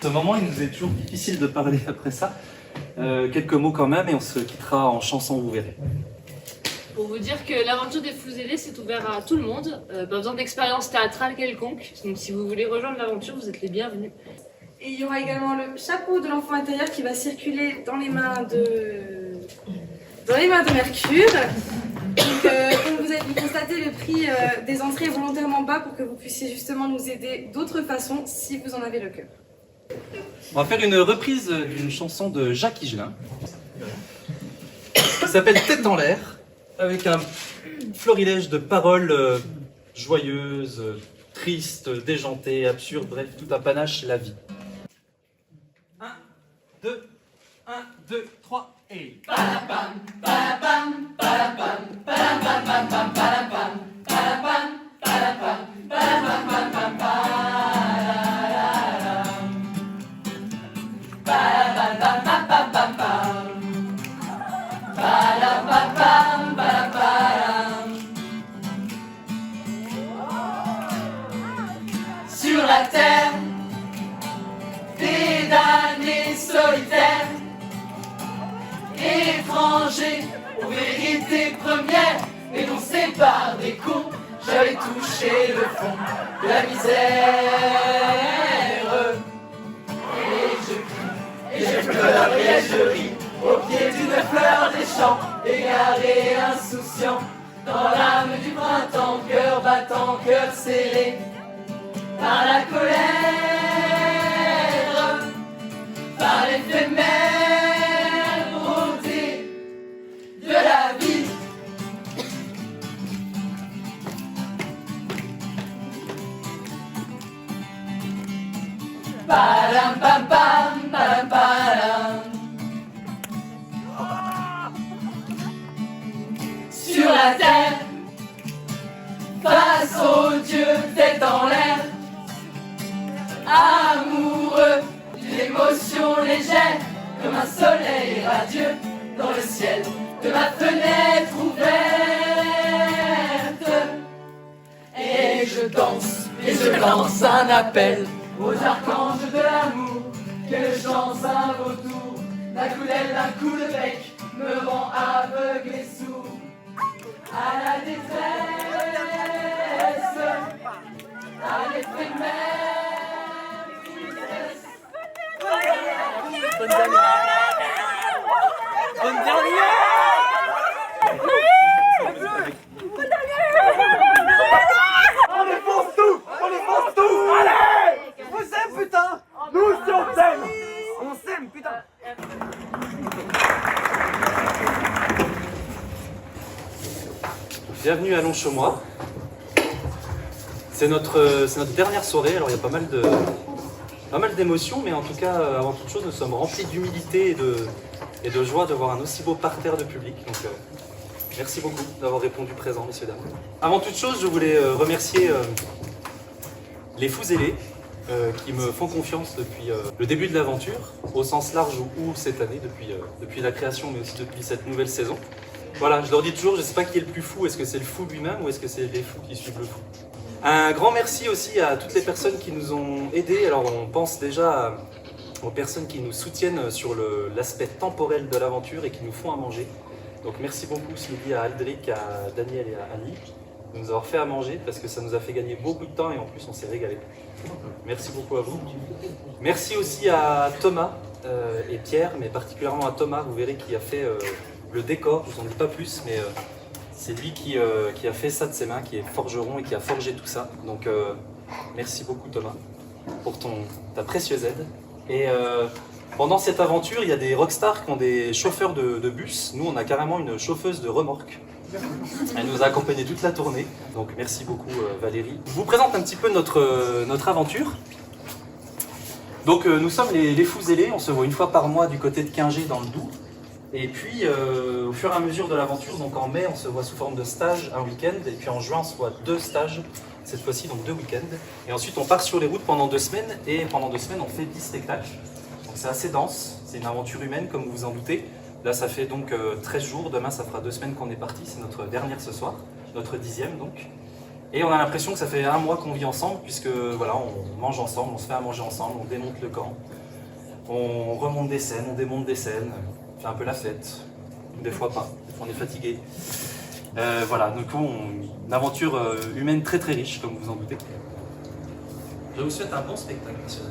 Ce moment, il nous est toujours difficile de parler après ça. Quelques mots quand même et on se quittera en chanson, vous verrez. Pour vous dire que l'aventure des Fous ailés, c'est ouvert à tout le monde. Pas besoin d'expérience théâtrale quelconque. Donc si vous voulez rejoindre l'aventure, vous êtes les bienvenus. Et il y aura également le chapeau de l'enfant intérieur qui va circuler dans les mains de Mercure. Donc, comme vous avez pu constater, le prix des entrées est volontairement bas pour que vous puissiez justement nous aider d'autres façons si vous en avez le cœur. On va faire une reprise d'une chanson de Jacques Higelin qui s'appelle Tête en l'air, avec un florilège de paroles joyeuses, tristes, déjantées, absurdes, bref, tout un panache, la vie. 1, 2, 1, 2, 3 et... Sur la terre, des damnés solitaires, étrangers aux vérités premières, énoncées par des cons, j'avais touché le fond de la misère. Et je pleure et je ris, au pied d'une fleur des champs, égaré, insouciant, dans l'âme du printemps, cœur battant, cœur scellé par la colère, par l'éphémère beauté de la vie. Palam pam pam, palam palam. Sur la terre, face au Dieu, tête en l'air, amoureux d'une émotion légère, comme un soleil radieux dans le ciel de ma fenêtre ouverte. Et je lance un appel aux archanges de l'amour, que je chante un vautour, d'un coup d'aile, d'un coup de bec, me rend aveugle et sourd à la détresse, à l'éphémère. Bonne dernière. Bonne dernière. On défonce tout! On défonce tout! Allez! Je vous aime, putain! Nous aussi on t'aime! On s'aime, putain! Bienvenue à Longchaumois. C'est notre dernière soirée, alors il y a pas mal d'émotions, mais en tout cas, avant toute chose, nous sommes remplis d'humilité et de joie de voir un aussi beau parterre de public. Donc, merci beaucoup d'avoir répondu présent, messieurs, dames. Avant toute chose, je voulais remercier les fous ailés qui me font confiance depuis le début de l'aventure, au sens large ou cette année, depuis la création, mais aussi depuis cette nouvelle saison. Voilà, je leur dis toujours, je ne sais pas qui est le plus fou, est-ce que c'est le fou lui-même ou est-ce que c'est les fous qui suivent le fou. Un grand merci aussi à toutes les personnes qui nous ont aidés. Alors on pense déjà aux personnes qui nous soutiennent sur l'aspect temporel de l'aventure et qui nous font à manger. Donc merci beaucoup ce midi à Aldric, à Daniel et à Annie de nous avoir fait à manger parce que ça nous a fait gagner beaucoup de temps et en plus on s'est régalé. Merci beaucoup à vous. Merci aussi à Thomas et Pierre, mais particulièrement à Thomas, vous verrez, qui a fait le décor, je vous en dis pas plus, mais c'est lui qui a fait ça de ses mains, qui est forgeron et qui a forgé tout ça. Donc merci beaucoup Thomas pour ta précieuse aide. Et pendant cette aventure, il y a des rockstars qui ont des chauffeurs de bus. Nous, on a carrément une chauffeuse de remorque. Elle nous a accompagnés toute la tournée. Donc merci beaucoup Valérie. Je vous présente un petit peu notre aventure. Donc nous sommes les fous ailés, on se voit une fois par mois du côté de Quingé dans le Doubs. Et puis au fur et à mesure de l'aventure, donc en mai on se voit sous forme de stage un week-end, et puis en juin on se voit 2 stages, cette fois-ci donc 2 week-ends. Et ensuite on part sur les routes pendant 2 semaines, et pendant 2 semaines on fait 10 spectacles. Donc c'est assez dense, c'est une aventure humaine comme vous vous en doutez. Là ça fait donc 13 jours, demain ça fera 2 semaines qu'on est parti, c'est notre dernière ce soir, notre 10e donc. Et on a l'impression que ça fait 1 mois qu'on vit ensemble, puisque voilà, on mange ensemble, on se fait à manger ensemble, on démonte le camp, on remonte des scènes, on démonte des scènes, on fait un peu la fête, des fois pas, des fois on est fatigué. Voilà, donc une aventure humaine très très riche, comme vous en doutez. Je vous souhaite un bon spectacle, messieurs.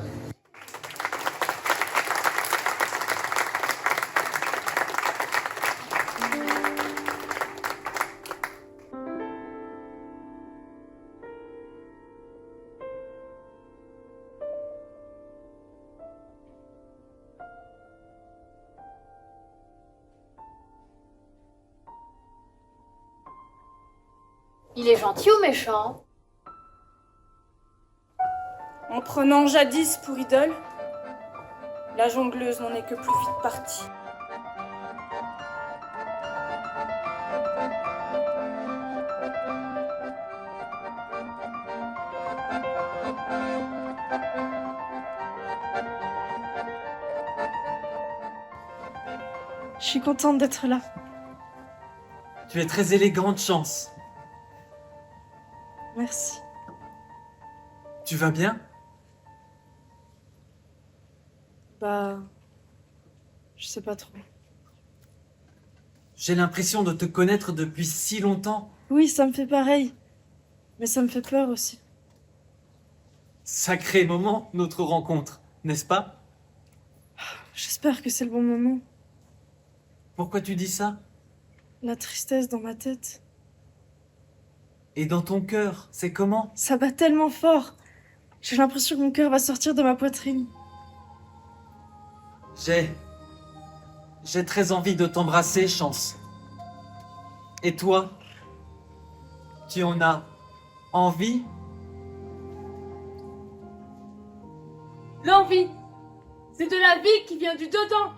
Il est gentil ou méchant? En prenant jadis pour idole, La jongleuse n'en est que plus vite partie. Je suis contente d'être là. Tu es très élégante, Chance. Merci. Tu vas bien? Bah... je sais pas trop. J'ai l'impression de te connaître depuis si longtemps. Oui, ça me fait pareil. Mais ça me fait peur aussi. Sacré moment, notre rencontre, n'est-ce pas? J'espère que c'est le bon moment. Pourquoi tu dis ça? La tristesse dans ma tête. Et dans ton cœur, c'est comment? Ça bat tellement fort. J'ai l'impression que mon cœur va sortir de ma poitrine. J'ai très envie de t'embrasser, Chance. Et toi? Tu en as envie? L'envie, c'est de la vie qui vient du dedans.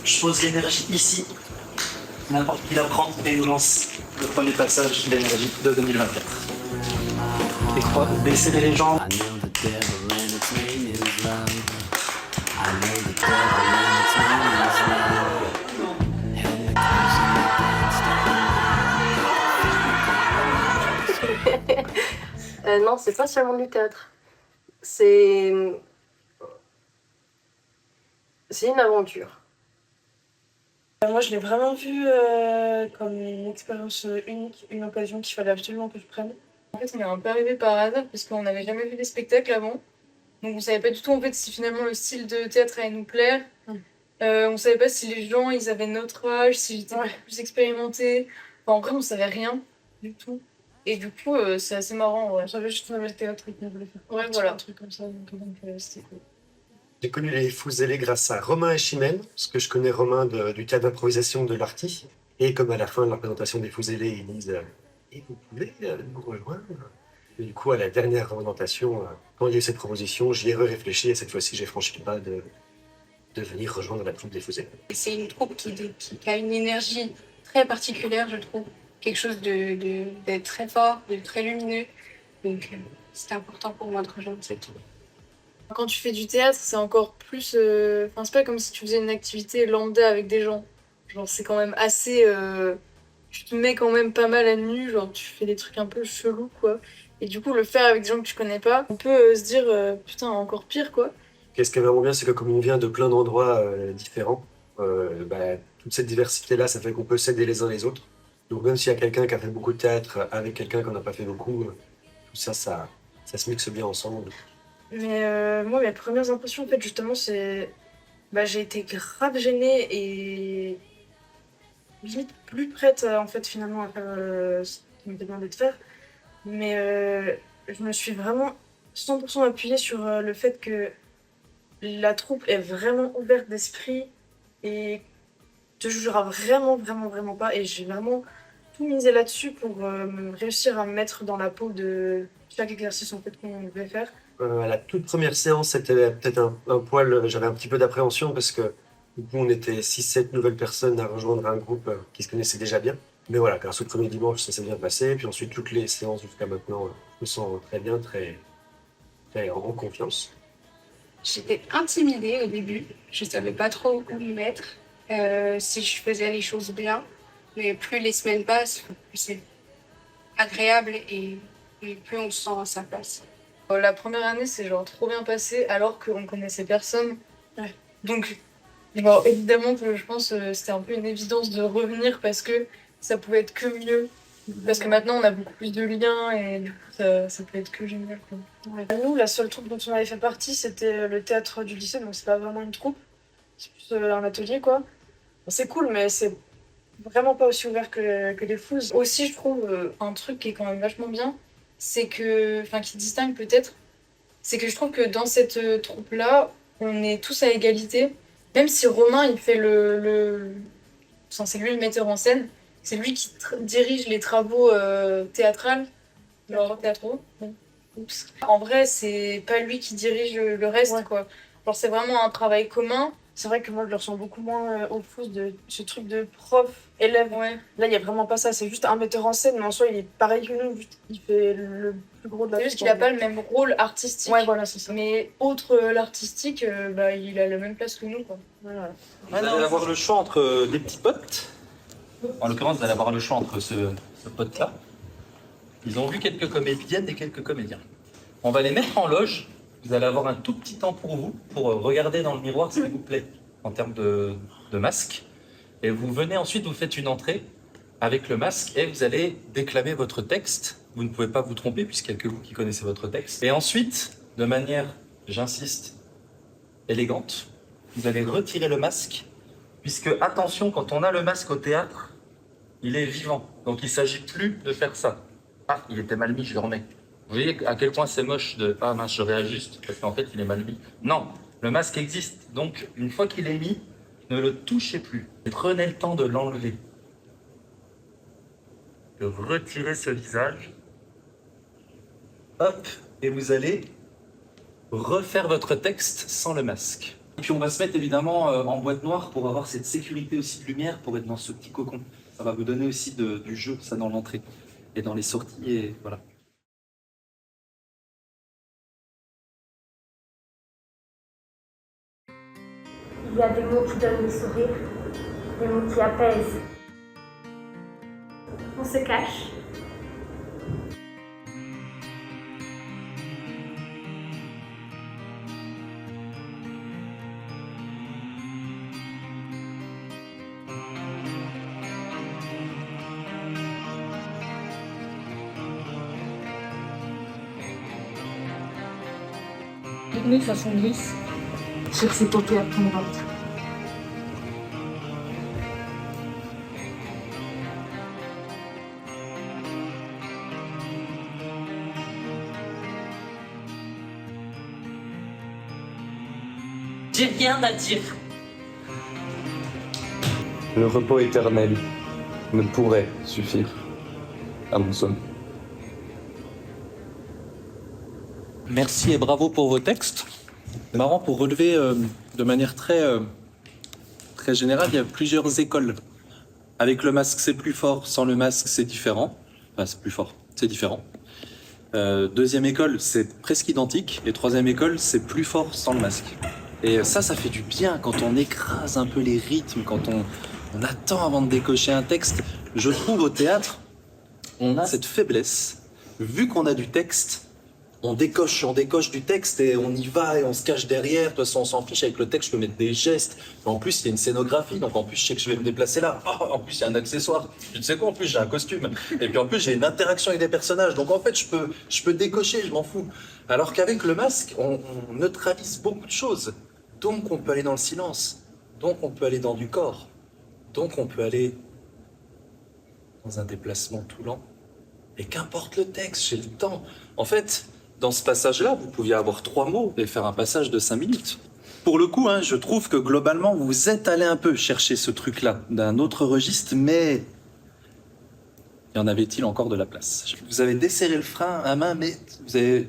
Je pose l'énergie ici. n'importe qui l'apprend et nous lance le premier passage d'énergie de 2024. Et quoi? Baisser les jambes. Non, c'est pas seulement du théâtre. C'est une aventure. Moi, je l'ai vraiment vu comme une expérience unique, une occasion qu'il fallait absolument que je prenne. En fait, on est un peu arrivé par hasard parce qu'on n'avait jamais vu des spectacles avant. Donc on savait pas du tout en fait si finalement le style de théâtre allait nous plaire. On savait pas si les gens ils avaient notre âge, si j'étais plus expérimentée. Enfin, en vrai, on savait rien du tout. Et du coup, c'est assez marrant. Ouais. J'avais juste un théâtre qu'on voulait faire. Ouais, voilà. Un truc comme ça, donc c'était cool. J'ai connu les Fous Zélés grâce à Romain et Chimène, parce que je connais Romain du théâtre d'improvisation de l'Arty. Et comme à la fin de la présentation des Fous Zélés, ils disent et vous pouvez nous rejoindre. Et du coup, à la dernière représentation, quand il y a eu cette proposition, j'y ai réfléchi et cette fois-ci, j'ai franchi le pas de venir rejoindre la troupe des Fous Zélés. C'est une troupe qui a une énergie très particulière, je trouve. Quelque chose d'être très fort, de très lumineux. Donc, c'était important pour moi de rejoindre cette troupe. Quand tu fais du théâtre, c'est encore plus... Enfin, c'est pas comme si tu faisais une activité lambda avec des gens. Genre, c'est quand même assez... Tu te mets quand même pas mal à nu, genre tu fais des trucs un peu chelous, quoi. Et du coup, le faire avec des gens que tu connais pas, on peut se dire, putain, encore pire, quoi. Ce qui est vraiment bien, c'est que comme on vient de plein d'endroits différents, toute cette diversité-là, ça fait qu'on peut s'aider les uns les autres. Donc même s'il y a quelqu'un qui a fait beaucoup de théâtre avec quelqu'un qui n'en a pas fait beaucoup, tout ça, ça se mixe bien ensemble. Mais moi, mes premières impressions, en fait, justement, c'est... j'ai été grave gênée et limite plus prête, en fait, finalement, à faire ce qu'il me demandait de faire. Mais je me suis vraiment 100% appuyée sur le fait que la troupe est vraiment ouverte d'esprit et te jugera vraiment pas. Et j'ai vraiment tout misé là-dessus pour réussir à me mettre dans la peau de chaque exercice en fait qu'on devait faire. À la toute première séance, c'était peut-être un poil, j'avais un petit peu d'appréhension parce que du coup, on était 6-7 nouvelles personnes à rejoindre un groupe qui se connaissait déjà bien. Mais voilà, grâce au premier dimanche, ça s'est bien passé. Puis ensuite, toutes les séances jusqu'à maintenant, je me sens très bien, très en confiance. J'étais intimidée au début. Je savais pas trop où me mettre, si je faisais les choses bien. Mais plus les semaines passent, plus c'est agréable et plus on se sent à sa place. La première année, c'est genre trop bien passé alors qu'on connaissait personne. Ouais. Donc, bon, évidemment que je pense que c'était un peu une évidence de revenir parce que ça pouvait être que mieux. Parce que maintenant, on a beaucoup plus de liens et du coup, ça peut être que génial, quoi. Ouais. Nous, la seule troupe dont on avait fait partie, c'était le théâtre du lycée, donc c'est pas vraiment une troupe. C'est plus un atelier, quoi. Bon, c'est cool, mais c'est vraiment pas aussi ouvert que les Fous. Aussi, je trouve un truc qui est quand même vachement bien, c'est que, enfin, qui distingue peut-être, c'est que je trouve que dans cette troupe-là, on est tous à égalité. Même si Romain, il fait enfin, c'est lui le metteur en scène, c'est lui qui dirige les travaux théâtrales, théâtraux. Oups. En vrai, c'est pas lui qui dirige le reste, quoi. Genre, c'est vraiment un travail commun. C'est vrai que moi, je le ressens beaucoup moins au Fous de ce truc de prof-élève. Ouais. Là, il y a vraiment pas ça. C'est juste un metteur en scène, mais en soi, il est pareil que nous. Juste, il fait le plus gros de la C'est juste qu'il a pas le même rôle artistique. Ouais, voilà, c'est ça. Mais autre l'artistique, il a la même place que nous, quoi. Voilà. Vous allez avoir le choix entre des petits potes. En l'occurrence, vous allez avoir le choix entre ce pote-là. Ils ont vu quelques comédiennes et quelques comédiens. On va les mettre en loge. Vous allez avoir un tout petit temps pour vous, pour regarder dans le miroir ce qui vous plaît en termes de masque. Et vous venez ensuite, vous faites une entrée avec le masque et vous allez déclamer votre texte. Vous ne pouvez pas vous tromper puisqu'il n'y a que vous qui connaissez votre texte. Et ensuite, de manière, j'insiste, élégante, vous allez retirer le masque. Puisque, attention, quand on a le masque au théâtre, il est vivant. Donc il ne s'agit plus de faire ça. Ah, il était mal mis, je le remets. Vous voyez à quel point c'est moche de « Ah mince, je réajuste » parce qu'en fait, il est mal mis. Non, le masque existe. Donc, une fois qu'il est mis, ne le touchez plus. Et prenez le temps de l'enlever. De retirer ce visage. Hop, et vous allez refaire votre texte sans le masque. Et puis on va se mettre évidemment en boîte noire pour avoir cette sécurité aussi de lumière pour être dans ce petit cocon. Ça va vous donner aussi du jeu, ça dans l'entrée et dans les sorties, et voilà. Il y a des mots qui donnent le sourire, des mots qui apaisent. On se cache. Nous s'assombrit sur ses paupières tombantes. J'ai rien à dire. Le repos éternel ne pourrait suffire à mon somme. Merci et bravo pour vos textes. Marrant, pour relever de manière très générale, il y a plusieurs écoles. Avec le masque, c'est plus fort. Sans le masque, c'est différent. Enfin, c'est plus fort, c'est différent. Deuxième école, c'est presque identique. Et troisième école, c'est plus fort sans le masque. Et ça fait du bien quand on écrase un peu les rythmes, quand on attend avant de décocher un texte. Je trouve au théâtre, on a cette faiblesse. Vu qu'on a du texte, on décoche du texte et on y va et on se cache derrière. De toute façon, on s'en fiche. Avec le texte, je peux mettre des gestes. En plus, il y a une scénographie, donc en plus, je sais que je vais me déplacer là. Oh, en plus, il y a un accessoire. Je ne sais quoi, en plus, j'ai un costume. Et puis en plus, j'ai une interaction avec des personnages. Donc en fait, je peux décocher, je m'en fous. Alors qu'avec le masque, on neutralise beaucoup de choses. Donc on peut aller dans le silence. Donc on peut aller dans du corps. Donc on peut aller dans un déplacement tout lent. Et qu'importe le texte, j'ai le temps. En fait, dans ce passage-là, vous pouviez avoir 3 mots et faire un passage de 5 minutes. Pour le coup, je trouve que globalement, vous êtes allé un peu chercher ce truc-là d'un autre registre, mais y en avait-il encore de la place? Vous avez desserré le frein à main, mais vous avez...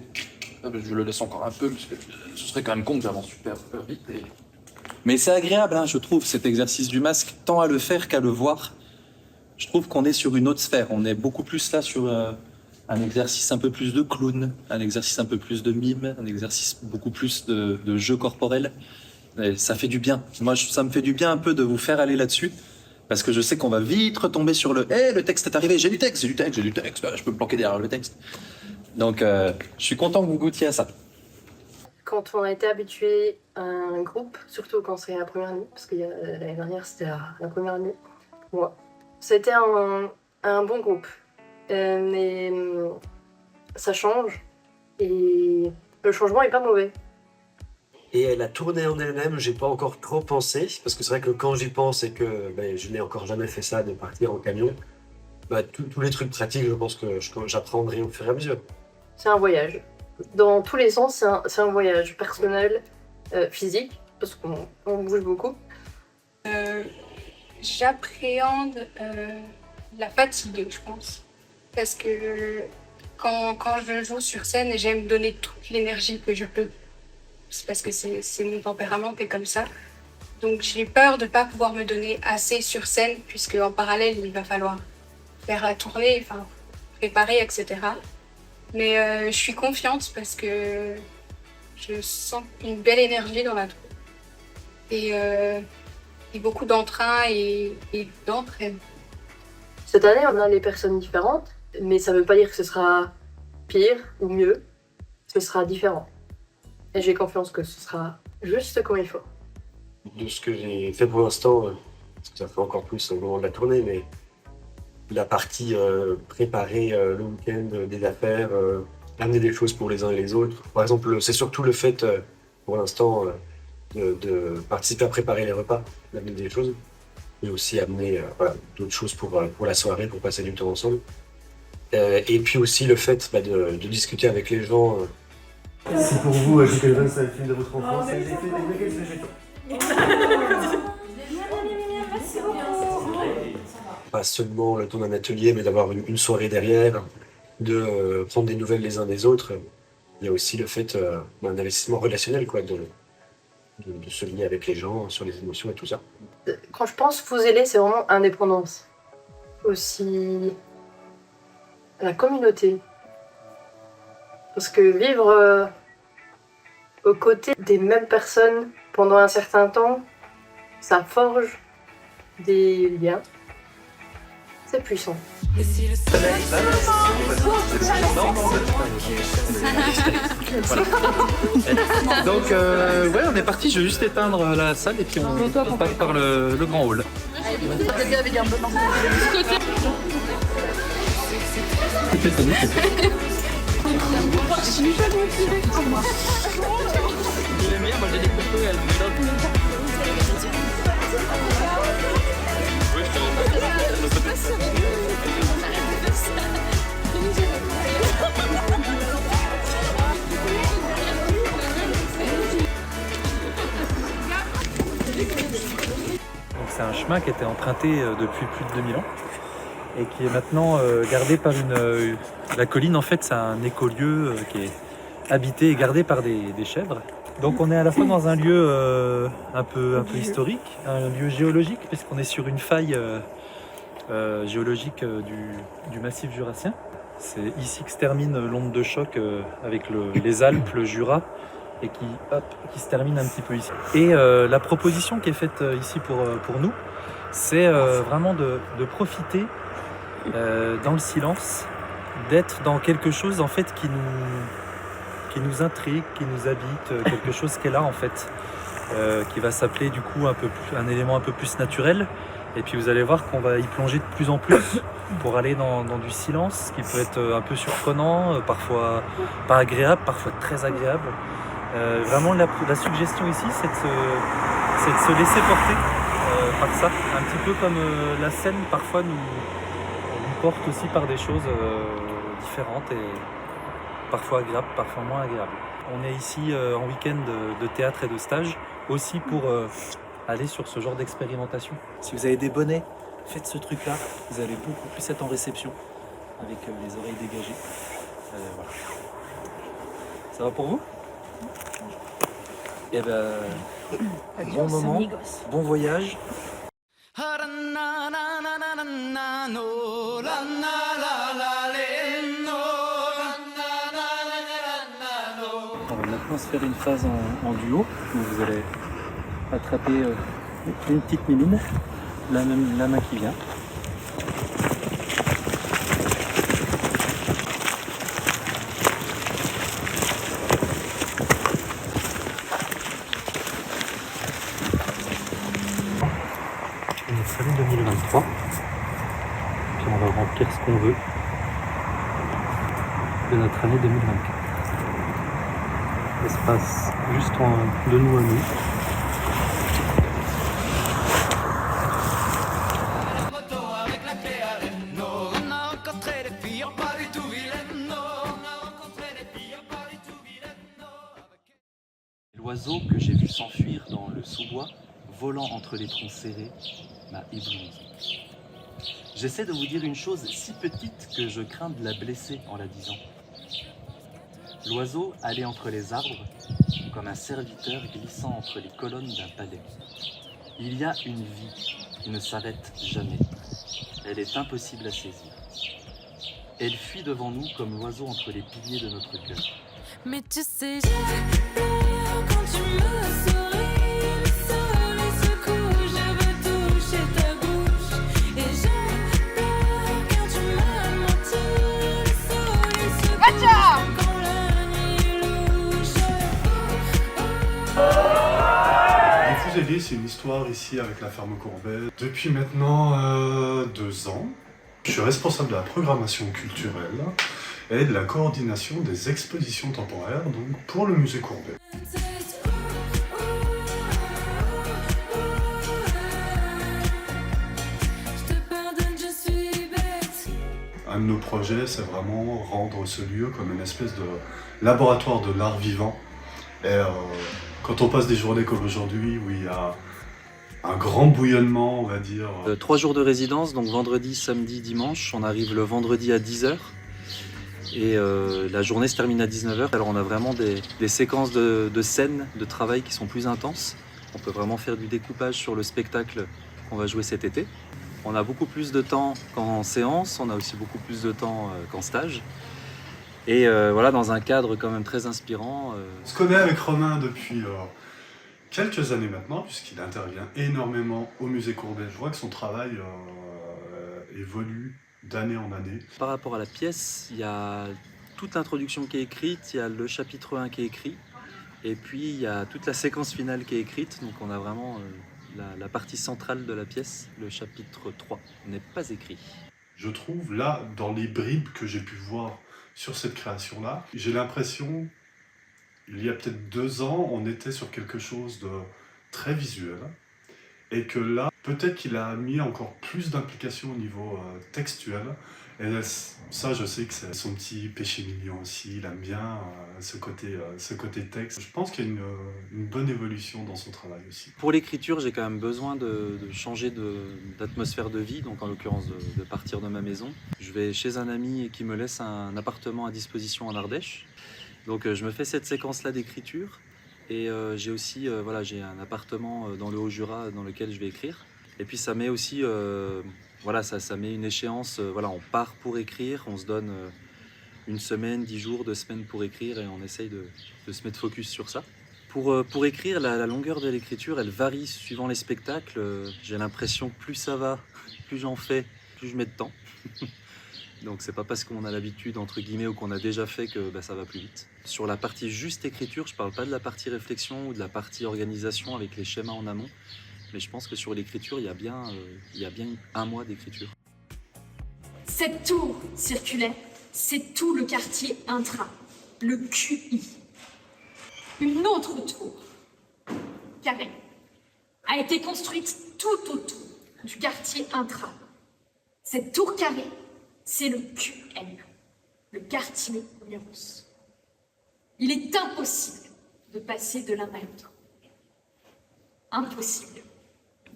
Je le laisse encore un peu, parce que ce serait quand même con que j'avance super vite. Mais c'est agréable, je trouve, cet exercice du masque, tant à le faire qu'à le voir. Je trouve qu'on est sur une autre sphère. On est beaucoup plus là sur un exercice un peu plus de clown, un exercice un peu plus de mime, un exercice beaucoup plus de jeu corporel. Et ça fait du bien. Moi, ça me fait du bien un peu de vous faire aller là-dessus, parce que je sais qu'on va vite retomber sur le « le texte est arrivé, j'ai du texte, je peux me planquer derrière le texte ». Donc, je suis content que vous goûtiez à ça. Quand on a été habitué à un groupe, surtout quand c'est la première nuit, parce que l'année dernière c'était la première nuit pour moi, c'était un bon groupe. Mais ça change et le changement est pas mauvais. Et la tournée en elle-même, j'ai pas encore trop pensé, parce que c'est vrai que quand j'y pense et que je n'ai encore jamais fait ça, de partir en camion, tous les trucs pratiques, je pense que j'apprendrai au fur et à mesure. C'est un voyage. Dans tous les sens, c'est un voyage personnel, physique, parce qu'on bouge beaucoup. J'appréhende la fatigue, je pense. Parce que quand je joue sur scène, j'aime donner toute l'énergie que je peux. C'est parce que c'est mon tempérament qui est comme ça. Donc j'ai peur de ne pas pouvoir me donner assez sur scène, puisque en parallèle, il va falloir faire la tournée, préparer, etc. Mais je suis confiante parce que je sens une belle énergie dans la troupe. Et beaucoup d'entrain et d'entraide. Cette année, on a les personnes différentes, mais ça ne veut pas dire que ce sera pire ou mieux. Ce sera différent. Et j'ai confiance que ce sera juste comme il faut. De ce que j'ai fait pour l'instant, parce que ça fait encore plus au moment de la tournée, mais la partie préparer le week-end des affaires, amener des choses pour les uns et les autres. Par exemple, c'est surtout le fait, pour l'instant, de participer à préparer les repas, d'amener des choses, mais aussi amener d'autres choses pour la soirée, pour passer du temps ensemble. Et puis aussi le fait de discuter avec les gens. Si pour vous, Kelvin, c'est le film de votre enfance, j'ai fait des Pas seulement le temps d'un atelier, mais d'avoir une soirée derrière, de prendre des nouvelles les uns des autres. Il y a aussi le fait d'un investissement relationnel, de se lier avec les gens sur les émotions et tout ça. Quand je pense Fusélé, c'est vraiment indépendance. aussi la communauté. Parce que vivre aux côtés des mêmes personnes pendant un certain temps, ça forge des liens. C'est puissant. Donc ouais, on est parti, je vais juste éteindre la salle et puis on passe par le grand hall. Avec un bon Je suis pas motivée pour moi. Il aime bien, moi j'ai des photos et elle me C'est un chemin qui était emprunté depuis plus de 2000 ans et qui est maintenant gardé par la colline. En fait, c'est un écolieu qui est habité et gardé par des chèvres. Donc on est à la fois dans un lieu un peu historique, un lieu géologique, puisqu'on est sur une faille géologique du massif jurassien. C'est ici que se termine l'onde de choc avec les Alpes, le Jura, et qui se termine un petit peu ici. Et la proposition qui est faite ici pour nous, c'est vraiment de profiter dans le silence, d'être dans quelque chose en fait qui nous intrigue, qui nous habite, quelque chose qui est là en fait, qui va s'appeler du coup un élément un peu plus naturel. Et puis vous allez voir qu'on va y plonger de plus en plus pour aller dans du silence qui peut être un peu surprenant, parfois pas agréable, parfois très agréable. Vraiment la suggestion ici c'est de se laisser porter par ça, un petit peu comme la scène parfois nous porte aussi par des choses différentes et parfois agréables, parfois moins agréables. On est ici en week-end de théâtre et de stage aussi pour aller sur ce genre d'expérimentation. Si vous avez des bonnets, faites ce truc-là, vous allez beaucoup plus être en réception avec les oreilles dégagées. Voilà. Ça va pour vous? Et bon moment, bon voyage. On va maintenant se faire une phase en duo, où vous allez attraper une petite mimine, la main qui vient. On est fin 2023, puis on va remplir ce qu'on veut de notre année 2024. Ça se passe juste de nous à nous. L'oiseau que j'ai vu s'enfuir dans le sous-bois, volant entre les troncs serrés, m'a ébloui. J'essaie de vous dire une chose si petite que je crains de la blesser en la disant. L'oiseau allait entre les arbres, comme un serviteur glissant entre les colonnes d'un palais. Il y a une vie qui ne s'arrête jamais. Elle est impossible à saisir. Elle fuit devant nous comme l'oiseau entre les piliers de notre cœur. Mais tu sais, quand tu me souris, le soleil se couche, je veux toucher ta bouche. Et j'adore quand tu m'as menti, le soleil se couche quand la nuit louche. Les Fuseliers, c'est une histoire ici avec la ferme Courbet. Depuis maintenant 2 ans, je suis responsable de la programmation culturelle et de la coordination des expositions temporaires donc pour le musée Courbet. Un de nos projets, c'est vraiment rendre ce lieu comme une espèce de laboratoire de l'art vivant. Et quand on passe des journées comme aujourd'hui où il y a un grand bouillonnement, on va dire. 3 jours de résidence, donc vendredi, samedi, dimanche. On arrive le vendredi à 10h et la journée se termine à 19h. Alors on a vraiment des séquences de scènes, de travail qui sont plus intenses. On peut vraiment faire du découpage sur le spectacle qu'on va jouer cet été. On a beaucoup plus de temps qu'en séance, on a aussi beaucoup plus de temps qu'en stage. Et voilà, dans un cadre quand même très inspirant. On se connaît avec Romain depuis quelques années maintenant, puisqu'il intervient énormément au musée Courbet. Je vois que son travail évolue d'année en année. Par rapport à la pièce, il y a toute l'introduction qui est écrite, il y a le chapitre 1 qui est écrit, et puis il y a toute la séquence finale qui est écrite. Donc on a vraiment la partie centrale de la pièce, le chapitre 3, n'est pas écrit. Je trouve là, dans les bribes que j'ai pu voir sur cette création-là, j'ai l'impression, il y a peut-être 2 ans, on était sur quelque chose de très visuel, et que là, peut-être qu'il a mis encore plus d'implication au niveau textuel. Et ça, je sais que c'est son petit péché mignon aussi, il aime bien ce côté texte. Je pense qu'il y a une bonne évolution dans son travail aussi. Pour l'écriture, j'ai quand même besoin de changer d'atmosphère de vie, donc en l'occurrence de partir de ma maison. Je vais chez un ami qui me laisse un appartement à disposition en Ardèche. Donc je me fais cette séquence-là d'écriture. Et j'ai aussi j'ai un appartement dans le Haut-Jura dans lequel je vais écrire. Et puis ça met aussi ça met une échéance. On part pour écrire, on se donne 1 semaine, 10 jours, 2 semaines pour écrire et on essaye de se mettre focus sur ça. Pour écrire, la longueur de l'écriture, elle varie suivant les spectacles. J'ai l'impression que plus ça va, plus j'en fais, plus je mets de temps. Donc c'est pas parce qu'on a l'habitude, entre guillemets, ou qu'on a déjà fait que ça va plus vite. Sur la partie juste écriture, je parle pas de la partie réflexion ou de la partie organisation avec les schémas en amont, mais je pense que sur l'écriture, il y a bien 1 mois d'écriture. Cette tour circulaire, c'est tout le quartier intra, le QI. Une autre tour, carrée, a été construite tout autour du quartier intra. Cette tour carrée, c'est le QM, le quartier Muros. Il est impossible de passer de l'un à l'autre. Impossible,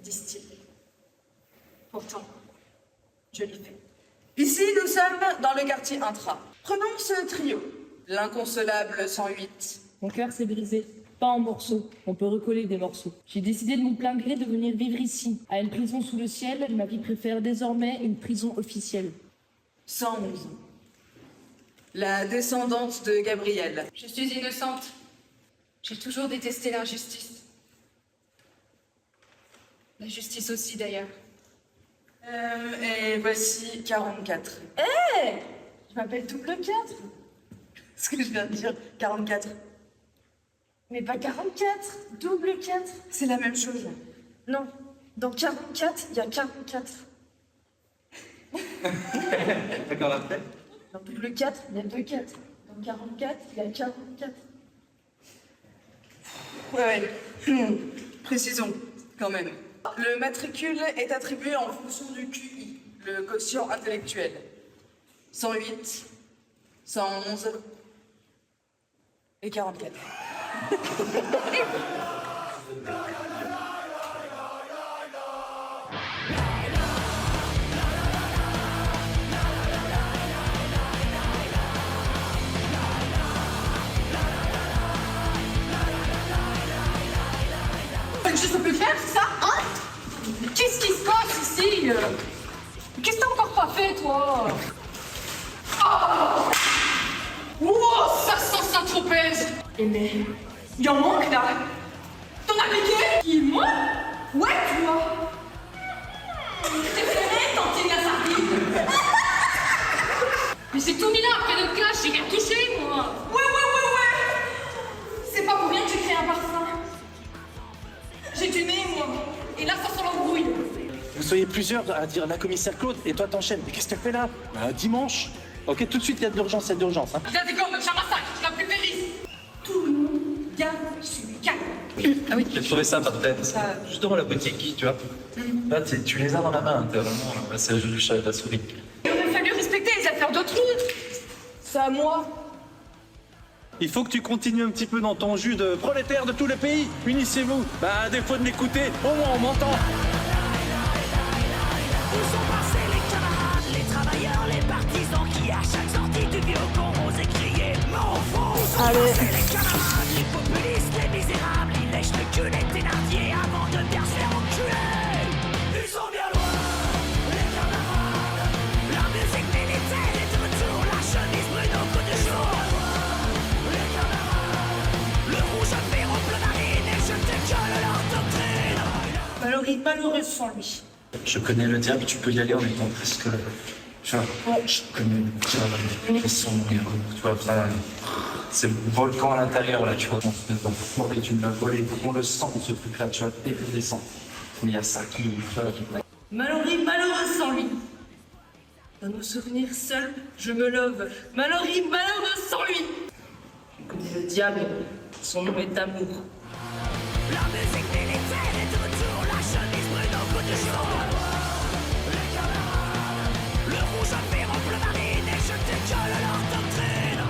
disent-ils. Pourtant, je l'ai fait. Ici, nous sommes dans le quartier intra. Prenons ce trio. L'inconsolable 108. Mon cœur s'est brisé, pas en morceaux. On peut recoller des morceaux. J'ai décidé de mon plein gré de venir vivre ici, à une prison sous le ciel. Ma vie préfère désormais une prison officielle. 111. La descendante de Gabrielle. Je suis innocente. J'ai toujours détesté l'injustice. La justice aussi, d'ailleurs. Et voici 44. Hé Je m'appelle Double 4. Ce que je viens de dire, 44. Mais pas 44, Double 4. C'est la même chose. Non, dans 44, il y a 44. D'accord, après. Dans Double 4, il y a 2 4. Dans 44, il y a 44. Ouais. Précisons, quand même. Le matricule est attribué en fonction du QI, le quotient intellectuel. 108, 111 et 44. Je peux plus faire, c'est ça, hein? Qu'est-ce qui se passe ici? Qu'est-ce que t'as encore pas fait, toi? Oh! Wow, ça sent Saint-Tropez! Eh mais, il en manque là! T'en as piqué? Qui, moi? Ouais, toi! Préféré tenter la sardine! Mais c'est tout mignon après le cash, j'ai rien touché, moi! Ouais! C'est pas pour rien que j'ai créé un parfum! J'ai du nez, moi. Et là, ça sent l'embrouille. Vous soyez plusieurs à dire la commissaire Claude et toi t'enchaînes. Mais qu'est-ce que tu fais là? Dimanche. Ok, tout de suite, il y a de l'urgence, Hein. Je la décore, je la massacre, je la pulvérise. Tout le monde garde sur le calme. Ah oui, j'ai trouvé ça parfait. Juste devant la boutique, tu vois. Là, tu les as dans la main, t'es vraiment un passage du chat et de la souris. Il aurait fallu respecter les affaires d'autrui. C'est à moi. Il faut que tu continues un petit peu dans ton jus de prolétaire de tout le pays. Unissez-vous. À défaut de m'écouter, au moins on m'entend. Où sont passés les camarades, les travailleurs, les partisans qui à chaque sortie du vieux con osaient crier mon front? Où sont passés les camarades, les populistes, les misérables, ils lèchent le cul des Thénardier avant de bien se faire enculer. Ils sont bien loin. malheureuse sans lui. Je connais le diable, tu peux y aller en étant presque. Tu vois, je connais le diable, son héros, tu vois, enfin, c'est le volcan à l'intérieur, là, tu vois, et tu me l'as volé, on le sent, ce truc-là, tu vois, effervescent. Mais il y a ça qui Mallory malheureuse sans lui. Dans nos souvenirs seuls, je me love. Mallory malheureuse sans lui. Je connais le diable, son nom est amour. La musique militaire est de retour, la chemise brune au bout du jour. Les camarades, le rouge à fer en bleu marine et je décolle leur doctrine.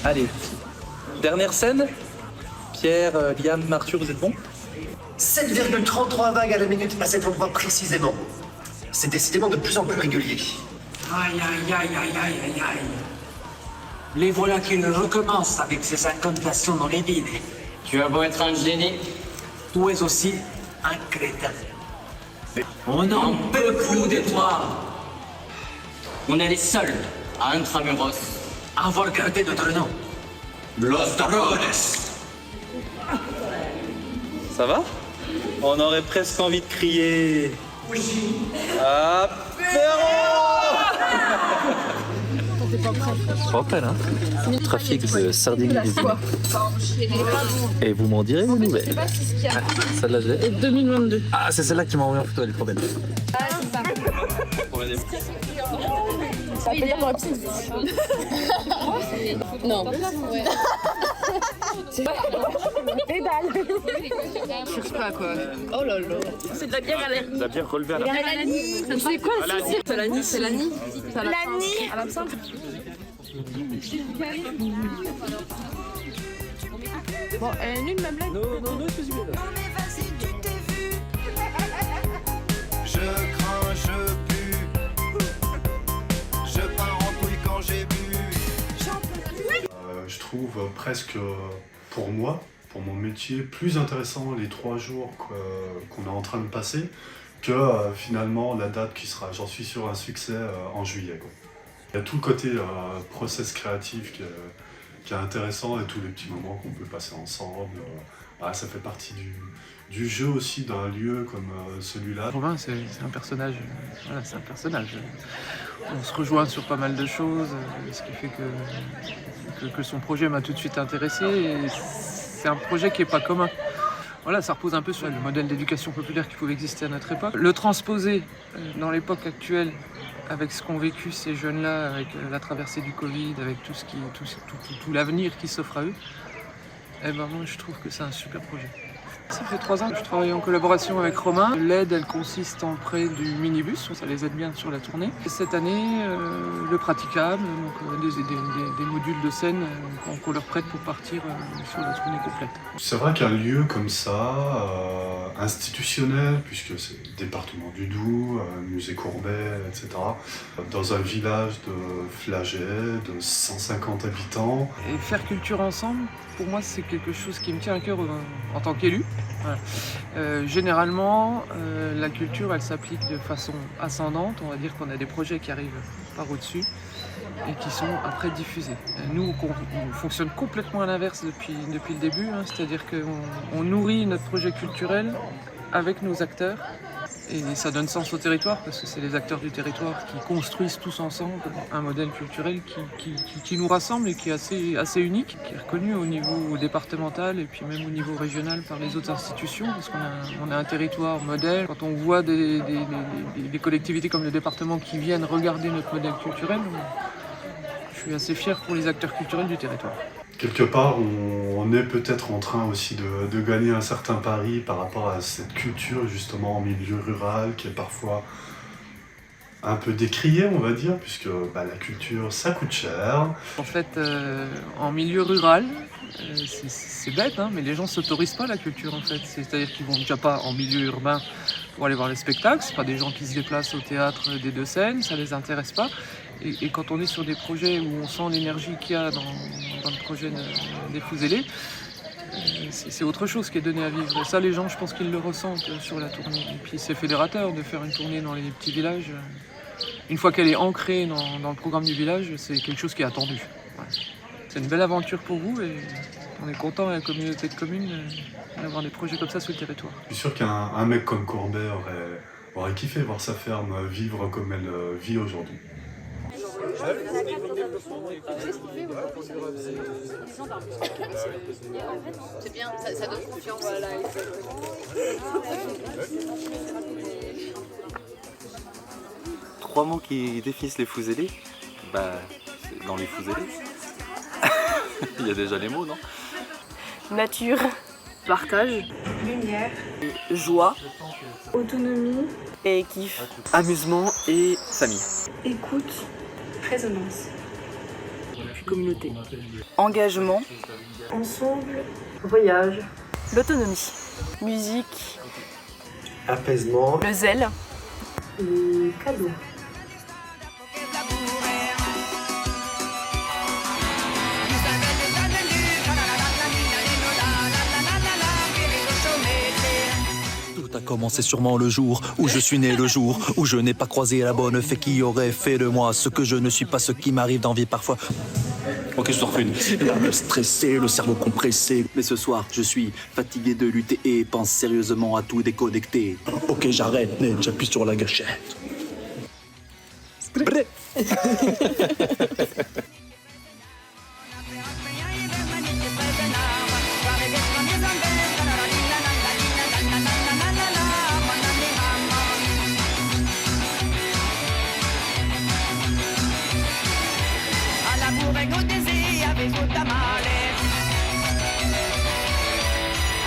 Allez, dernière scène. Pierre, Liam, Arthur, vous êtes bons? 7,33 vagues à la minute à cet endroit précisément. C'est décidément de plus en plus régulier. Aïe, aïe, aïe, aïe, aïe, aïe, aïe. Les voilà qui ne recommencent avec ces incantations dans les vides. Tu as beau être un génie, tu es aussi un crétin. On n'en peut plus de toi. On est les seuls à Intramuros à avoir gardé notre nom. Los Tarones. Ça va? On aurait presque envie de crier. Apéro! Je me rappelle, hein? Trafic de sardines et vous m'en direz vos nouvelles. Celle-là, j'ai. 2022. Ah, c'est celle-là que tu m'as envoyé en photo, elle est trop belle. Ça peut dire dans la piscine. Non. Ouais. Pédale. Je sais pas quoi. Oh là là. C'est de la bière à l'air. La bière relevée à la C'est quoi le sucre? C'est l'ani. C'est l'ani. L'ani. À l'absinthe. Bon, elle est nulle ma blague. Non, excusez-moi. Je crains, je pue. Je pars en couille quand j'ai bu. Je trouve presque, pour moi, pour mon métier, plus intéressant les 3 jours qu'on est en train de passer que finalement la date qui sera, j'en suis sûr, un succès en juillet, quoi. Il y a tout le côté process créatif qui est intéressant et tous les petits moments qu'on peut passer ensemble. Ça fait partie du jeu aussi d'un lieu comme celui-là. Romain, c'est un personnage. Voilà, c'est un personnage. On se rejoint sur pas mal de choses, ce qui fait que son projet m'a tout de suite intéressé. Et c'est un projet qui n'est pas commun. Voilà, ça repose un peu sur le modèle d'éducation populaire qui pouvait exister à notre époque. Le transposer dans l'époque actuelle, avec ce qu'ont vécu ces jeunes-là, avec la traversée du Covid, avec tout l'avenir qui s'offre à eux, eh ben moi je trouve que c'est un super projet. Ça fait 3 ans que je travaille en collaboration avec Romain. L'aide, elle consiste en prêt du minibus, ça les aide bien sur la tournée. Et cette année, le praticable, donc des modules de scène qu'on leur prête pour partir sur la tournée complète. C'est vrai qu'un lieu comme ça, institutionnel, puisque c'est le département du Doubs, musée Courbet, etc., dans un village de Flagey, de 150 habitants. Et faire culture ensemble, pour moi, c'est quelque chose qui me tient à cœur en tant qu'élu. Voilà. Généralement, la culture, elle s'applique de façon ascendante. On va dire qu'on a des projets qui arrivent par au-dessus et qui sont après diffusés. Nous, on fonctionne complètement à l'inverse depuis le début, hein, c'est-à-dire qu'on nourrit notre projet culturel avec nos acteurs. Et ça donne sens au territoire parce que c'est les acteurs du territoire qui construisent tous ensemble un modèle culturel qui nous rassemble et qui est assez unique, qui est reconnu au niveau départemental et puis même au niveau régional par les autres institutions parce qu'on a un territoire modèle. Quand on voit des collectivités comme le département qui viennent regarder notre modèle culturel, je suis assez fier pour les acteurs culturels du territoire. Quelque part, on est peut-être en train aussi de gagner un certain pari par rapport à cette culture justement en milieu rural qui est parfois un peu décriée, on va dire, puisque la culture, ça coûte cher. En fait, en milieu rural, c'est bête, hein, mais les gens ne s'autorisent pas la culture en fait. C'est-à-dire qu'ils vont déjà pas en milieu urbain pour aller voir les spectacles, c'est pas des gens qui se déplacent au théâtre des Deux Scènes, ça les intéresse pas. Et quand on est sur des projets où on sent l'énergie qu'il y a dans le projet des Fous Ailés, c'est autre chose qui est donné à vivre. Et ça, les gens, je pense qu'ils le ressentent sur la tournée. Et puis c'est fédérateur de faire une tournée dans les petits villages. Une fois qu'elle est ancrée dans le programme du village, c'est quelque chose qui est attendu. Ouais. C'est une belle aventure pour vous et on est content à la communauté de communes d'avoir des projets comme ça sur le territoire. Je suis sûr qu'un mec comme Courbet aurait kiffé voir sa ferme vivre comme elle vit aujourd'hui. C'est bien, ça donne confiance. Trois mots qui définissent les fous ailés, c'est dans les fous ailés. Il y a déjà les mots, non? Nature, partage, Lumière, joie, autonomie, et kiff, amusement et famille. écoute, résonance. puis communauté, engagement, Ensemble, voyage, l'autonomie, musique, Apaisement. le zèle, et cadeau. Tout a commencé sûrement le jour où je suis né, le jour où je n'ai pas croisé la bonne fée qui aurait fait de moi ce que je ne suis pas, ce qui m'arrive d'envie parfois. Ok, je t'en refais une. L'âme stressée, le cerveau compressé. Mais ce soir, je suis fatigué de lutter et pense sérieusement à tout déconnecter. Ok, j'arrête, net, j'appuie sur la gâchette. Bref.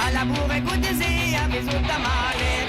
Alla burre godese, avevo tamale.